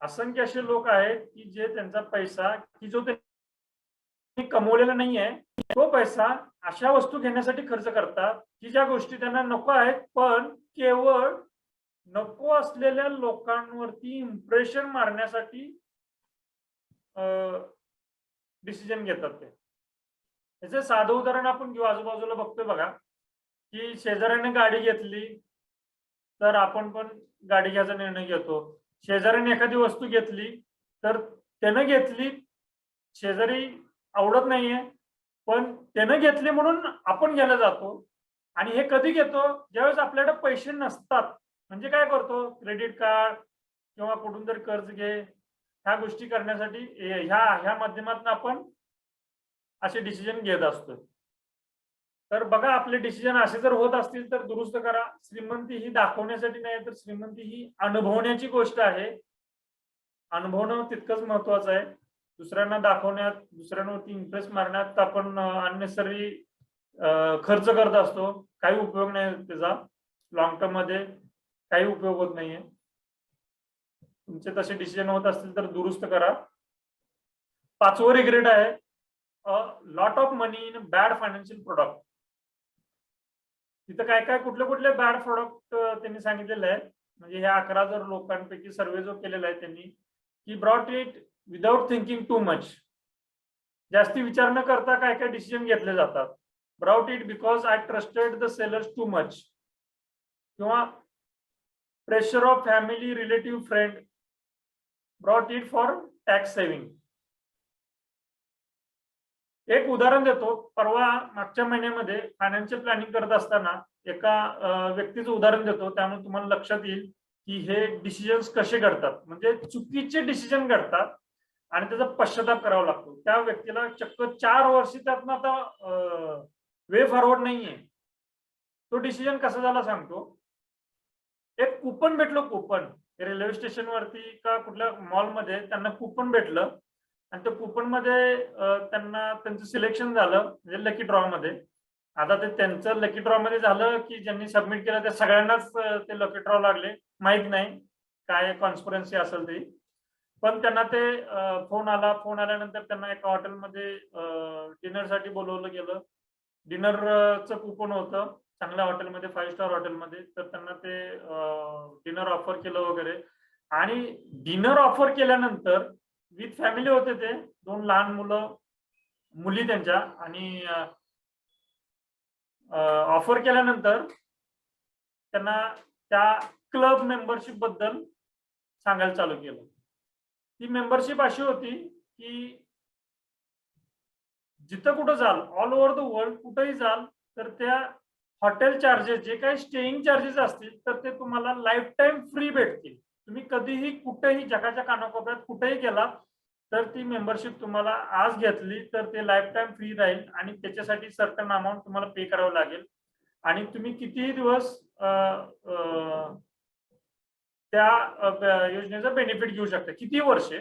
असंख्य असे लोक आहेत की जे त्यांचा पैसा की जो ते कमवलेला नाहीये तो पैसा अशा वस्तू घेण्यासाठी खर्च करतात की ज्या गोष्टी त्यांना नको आहेत, पण केवळ नको असलेल्या लोकांवरती इम्प्रेशन मारण्यासाठी डिसिजन घेतात ते. याचं साधं उदाहरण आपण घेऊ. आजूबाजूला बघतोय बघा की शेजाऱ्याने गाडी घेतली तर आपण पण गाडी घ्यायचा निर्णय घेतो. शेजाऱ्याने एखादी वस्तू घेतली तर त्यानं घेतली, शेजारी आवडत नाहीये पण त्यानं घेतली म्हणून आपण घ्यायला जातो. आणि हे कधी घेतो, ज्यावेळेस आपल्याकडे पैसे नसतात. म्हणजे काय करतो, क्रेडिट कार्ड किंवा कुठून तरी कर्ज घे, ह्या गोष्टी करण्यासाठी ह्या माध्यमातून आपण असे डिसिजन घेत असतो. तर बघा, आपले डिसिजन असे जर होत असतील तर दुरुस्त करा. श्रीमंती ही दाखवण्यासाठी नाही, तर श्रीमंती ही अनुभवण्याची गोष्ट आहे. अनुभवणं तितकंच महत्वाचं आहे. दुसऱ्यांना दाखवण्यात, दुसऱ्यांवरती इम्प्रेस मारण्यात आपण अननेसरी खर्च करत असतो. काही उपयोग नाही त्याचा, लॉंग टर्म मध्ये काही उपयोग होत नाहीये. तुमचे तसे डिसिजन होत असतील तर दुरुस्त करा. 5वं रिग्रेट आहे lot of money in bad financial product. तिथं काय काय कुठले कुठले बॅड प्रोडक्ट त्यांनी सांगितलेले आहेत. म्हणजे ह्या 11 जर लोकांपैकी सर्वे जो केलेला आहे त्यांनी की brought it without thinking too much. जास्ती विचार न करता काय काय डिसिजन घेतले जातात. Brought it because I trusted the sellers too much, किंवा pressure of family relative friend brought it for tax saving. एक उदाहरण देतो. परवा मागच्या महिन्यामध्ये फायनान्शियल प्लॅनिंग करत असताना एका व्यक्तीचं उदाहरण देतो, त्यामुळे तुम्हाला लक्षात येईल की हे डिसिजन्स कसे घडतात, म्हणजे चुकीचे डिसिजन घडतात आणि त्याचा पश्चाताप करावा लागतो. त्या व्यक्तीला चक्क 4 वर्ष त्यातनं आता वे फॉरवर्ड नाहीये. तो डिसिजन कसा झाला सांगतो. एक कुपन भेटलं, कुपन रेल्वे स्टेशन वरती का कुठल्या मॉलमध्ये त्यांना कुपन भेटलं आणि त्या कुपन मध्ये त्यांना त्यांचं सिलेक्शन झालं, म्हणजे लकी ड्रॉ मध्ये. आता ते त्यांचं लकी ड्रॉ मध्ये झालं की ज्यांनी सबमिट केलं त्या सगळ्यांनाच ते लकी ड्रॉ लागले, माहित नाही काय कॉन्स्पिरन्सी असेल ती. पण त्यांना ते फोन आला. फोन आल्यानंतर त्यांना एका हॉटेलमध्ये डिनरसाठी बोलवलं गेलं. डिनरचं कुपन होतं चांगल्या हॉटेलमध्ये, 5 स्टार हॉटेलमध्ये. तर त्यांना ते डिनर ऑफर केलं वगैरे. आणि डिनर ऑफर केल्यानंतर विथ फॅमिली होते ते, 2 लहान मुलं मुली त्यांच्या. आणि ऑफर केल्यानंतर त्यांना त्या क्लब मेंबरशिप बद्दल सांगायला चालू केलं. ती मेंबरशिप अशी होती की जिथं कुठं जाल, ऑल ओव्हर द वर्ल्ड कुठेही जाल, तर त्या हॉटेल चार्जेस, जे काही स्टेईंग चार्जेस असतील, तर ते तुम्हाला लाईफ टाईम फ्री भेटतील. तुम्ही कधीही कुठेही जगाच्या कानाकोपऱ्यात कुठेही गेला तर ती मेंबरशिप तुम्हाला आज घेतली तर ते लाईफ टाईम फ्री राहील. आणि त्याच्यासाठी सर्टन अमाऊंट तुम्हाला पे करावं लागेल. आणि तुम्ही कितीही दिवस त्या योजनेचा बेनिफिट घेऊ शकता, किती वर्षे.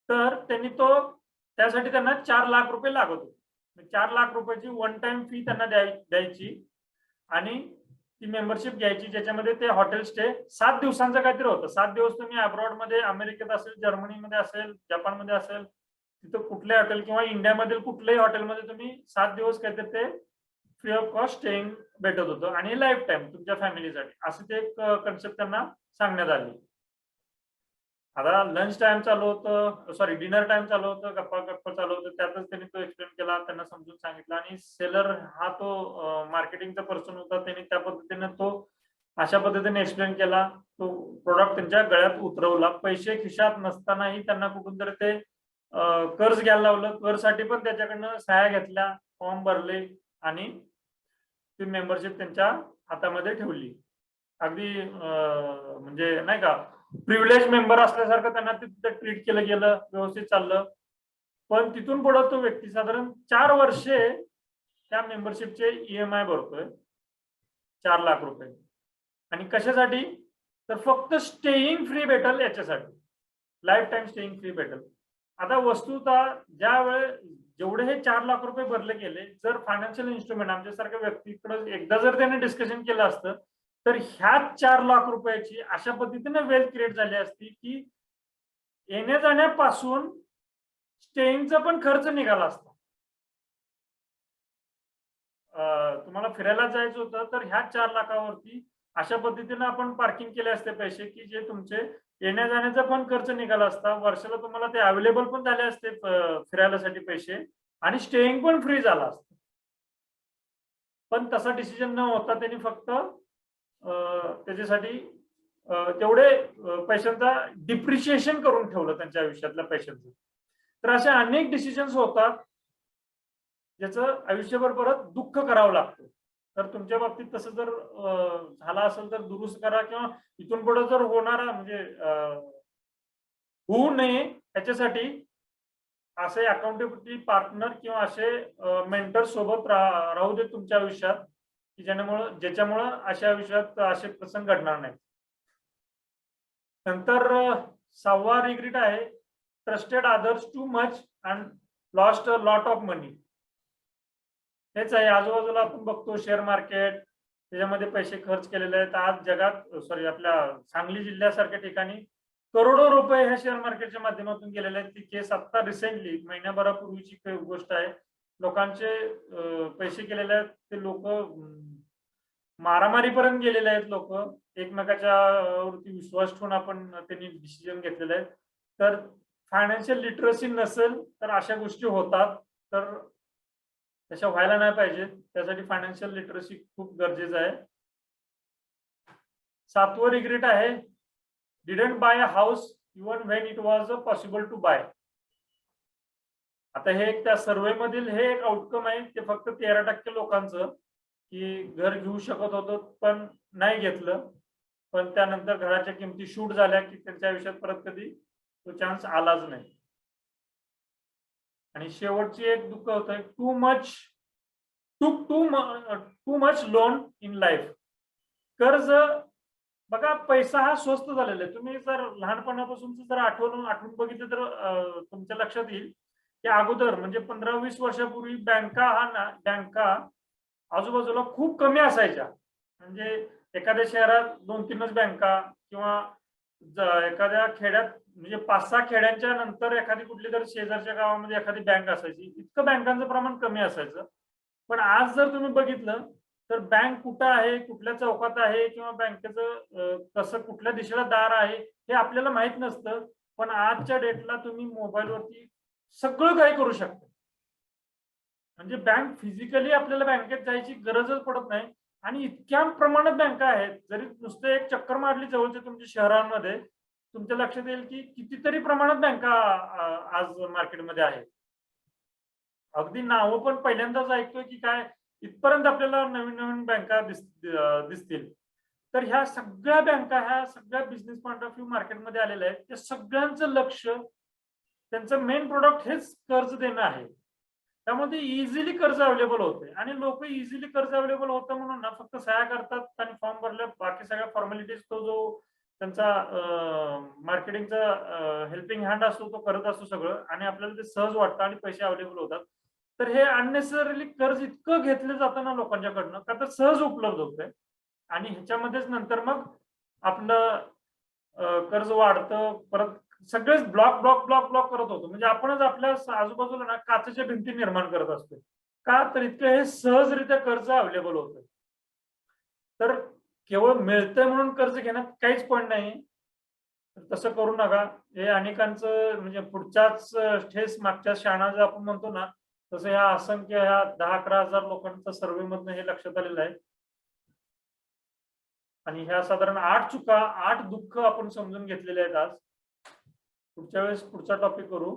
तर त्यांनी त्यासाठी त्यांना 4 लाख रुपये लागत होते. 4 लाख रुपयाची वन टाइम फी त्यांना द्यायची आणि ती मेंबरशिप घ्यायची, ज्याच्यामध्ये ते हॉटेल स्टे 7 दिवसांचं काहीतरी होतं. 7 दिवस तुम्ही अब्रॉड मध्ये, अमेरिकेत असेल, जर्मनीमध्ये असेल, जपानमध्ये असेल, तिथं कुठले हॉटेल किंवा इंडियामधील कुठल्याही हॉटेलमध्ये तुम्ही 7 दिवस काहीतरी ते फ्री ऑफ कॉस्ट स्टेइंग भेटत होतं आणि लाईफ टाईम तुमच्या फॅमिलीसाठी. असं ते एक कन्सेप्ट त्यांना सांगण्यात आली. आता लंच टाइम चालू होतं, सॉरी डिनर टाइम चालू होतं, गप्पा चालू होतं. त्यातच त्यांनी तो एक्सप्लेन केला, त्यांना समजून सांगितलं. आणि सेलर हा तो मार्केटिंगचा पर्सन होता, त्यांनी त्या पद्धतीने तो अशा पद्धतीने एक्सप्लेन केला. तो प्रोडक्ट त्यांच्या गळ्यात उतरवला. पैसे खिशात नसतानाही त्यांना कुठून तरी ते कर्ज घ्यायला लावलं. कर्जसाठी पण त्याच्याकडनं सह्या घेतल्या, फॉर्म भरले आणि ती मेंबरशिप त्यांच्या हातामध्ये ठेवली. अगदी म्हणजे नाही का, प्रिव्हिलेज मेंबर असल्यासारखं त्यांना तिथं ट्रीट केलं गेलं, व्यवस्थित चाललं. पण तिथून पुढे तो व्यक्ती साधारण 4 वर्षे त्या मेंबरशिपचे EMI भरतोय, 4 लाख रुपये. आणि कशासाठी? तर फक्त स्टेईंग फ्री भेटल याच्यासाठी, लाईफ टाईम स्टेईंग फ्री भेटल. आता वस्तुतः जेवढे हे 4 लाख रुपये भरले गेले, जर फायनान्शियल इन्स्ट्रुमेंट आमच्यासारख्या व्यक्तीकडे एकदा जर त्याने डिस्कशन केलं असतं तर ह्याच 4 लाख रुपयाची अशा पद्धतीने वेल्थ क्रिएट झाली असती की येण्या जाण्यापासून स्टेईंगचा पण खर्च निघाला असता. तुम्हाला फिरायला जायचं होतं तर ह्या 4 लाखावरती अशा पद्धतीने आपण पार्किंग केले असते पैसे की जे तुमचे येण्या जाण्याचा पण खर्च निघाला असता. वर्षाला तुम्हाला ते अवेलेबल पण झाले असते फिरायलासाठी पैसे, आणि स्टेईंग पण फ्री झाला असतं. पण तसा डिसिजन न होता त्यांनी फक्त त्याच्यासाठी तेवढे पैशांचा डिप्रिशिएशन करून ठेवलं त्यांच्या आयुष्यातल्या पैशांचं. तर असे अनेक डिसिजन्स होतात ज्याचं आयुष्यभर परत दुःख करावं लागतं. तर तुमच्या बाबतीत तसं जर झालं असेल तर दुरुस्त करा, किंवा इथून पुढे जर होणारा म्हणजे होऊ नये त्याच्यासाठी असे अकाउंटेबिलिटी पार्टनर किंवा असे मेंटर सोबत राहू दे तुमच्या आयुष्यात की ज्याच्यामुळं अशा आयुष्यात असे प्रसंग घडणार नाही. नंतर 6वा रिग्रेट आहे, trusted others too much and lost a lot of money. हेच आहे, आजूबाजूला आपण बघतो शेअर मार्केट, त्याच्यामध्ये पैसे खर्च केलेले आहेत. आज जगात आपल्या सांगली जिल्ह्यासारख्या ठिकाणी करोडो रुपये ह्या शेअर मार्केटच्या माध्यमातून गेलेले आहेत. ती केस आता रिसेंटली महिन्याभरापूर्वीची गोष्ट आहे. लोकांचे पैसे गेलेले आहेत, ते लोक मारामारीपर्यंत गेलेले आहेत. लोक एकमेकाच्या वरती विश्वास ठेवून त्यांनी डिसिजन घेतलेले आहेत. तर फायनान्शियल लिटरसी नसेल तर अशा गोष्टी होतात, तर तशा व्हायला नाही पाहिजे. त्यासाठी फायनान्शियल लिटरसी खूप गरजेचं आहे. 7वं रिग्रेट आहे, didn't buy a house even when it was possible to buy. आता हे एक त्या सर्वे मधील हे एक आउटकम आहे, ते फक्त 13% लोकांचं, की घर घेऊ शकत होतं पण नाही घेतलं, पण त्यानंतर घराच्या किमती शूट झाल्या की त्यांच्या आयुष्यात परत कधी तो चान्स आलाच नाही. आणि शेवटची एक दुःख होतं, too much loan in life. कर्ज, बघा पैसा हा स्वस्त झालेला आहे. तुम्ही जर लहानपणापासून जर आठवून बघितलं तर तुमच्या लक्षात येईल की अगोदर म्हणजे 15-20 वर्षापूर्वी बँका आजूबाजूला खूप कमी असायच्या. म्हणजे एखाद्या शहरात 2-3च बँका किंवा एखाद्या खेड्यात म्हणजे 5-6 खेड्यांच्या नंतर एखादी कुठली तर शेजारच्या गावामध्ये एखादी बँक असायची. इतकं बँकांचं प्रमाण कमी असायचं. पण आज जर तुम्ही बघितलं तर बँक कुठं आहे, कुठल्या चौकात आहे किंवा बँकेचं कसं कुठल्या दिशेला दार आहे हे आपल्याला माहित नसतं. पण आजच्या डेटला तुम्ही मोबाईलवरती सगळं काही करू शकता. म्हणजे बँक फिजिकली आपल्याला बँकेत जायची गरजच पडत नाही. आणि इतक्या प्रमाणात बँका आहेत, जरी नुसतं एक चक्कर मारली जवळच्या तुमच्या शहरांमध्ये, तुमच्या लक्षात येईल की कितीतरी प्रमाणात बँका आज मार्केटमध्ये आहेत. अगदी नावं पण पहिल्यांदाच ऐकतोय की काय, इथपर्यंत आपल्याला नवीन नवीन बँका दिसतील. तर ह्या सगळ्या बिझनेस पॉईंट ऑफ व्ह्यू मार्केटमध्ये आलेल्या आहेत. त्या सगळ्यांचं लक्ष, त्यांचं मेन प्रोडक्ट हेच कर्ज देणं आहे. त्यामुळे ते इझिली कर्ज अवेलेबल होते आणि लोक इझिली कर्ज अवेलेबल होतं म्हणून ना फक्त सह्या करतात आणि फॉर्म भरले, बाकी सगळ्या फॉर्मॅलिटीज तो जो त्यांचा मार्केटिंगचा हेल्पिंग हँड असतो तो करत असतो सगळं, आणि आपल्याला ते सहज वाटतं आणि पैसे अवेलेबल होतात. तर हे अननेसेसरीली कर्ज इतकं घेतलं जातं ना लोकांच्याकडनं, का तर सहज उपलब्ध होतंय आणि ह्याच्यामध्येच नंतर मग आपलं कर्ज वाढतं, परत सगळेच ब्लॉक करत होतो. म्हणजे आपणच आपल्या आजूबाजूला ना काचेच्या भिंती निर्माण करत असतो. का तर इतकं हे सहजरित्या कर्ज अवेलेबल होतं. तर केवळ मिळतंय म्हणून कर्ज घेण्यात काहीच पॉईंट नाही. तसं करू नका. हे अनेकांचं म्हणजे पुढच्याच ठेस मागच्या शाणा जर आपण म्हणतो ना, तसं ह्या असंख्य ह्या 10-11 हजार लोकांचा सर्व्हे मधनं हे लक्षात आलेलं आहे. आणि ह्या साधारण 8 चुका, 8 दुःख आपण समजून घेतलेले आहेत आज. पुढच्या वेळेस पुढचा टॉपिक करू.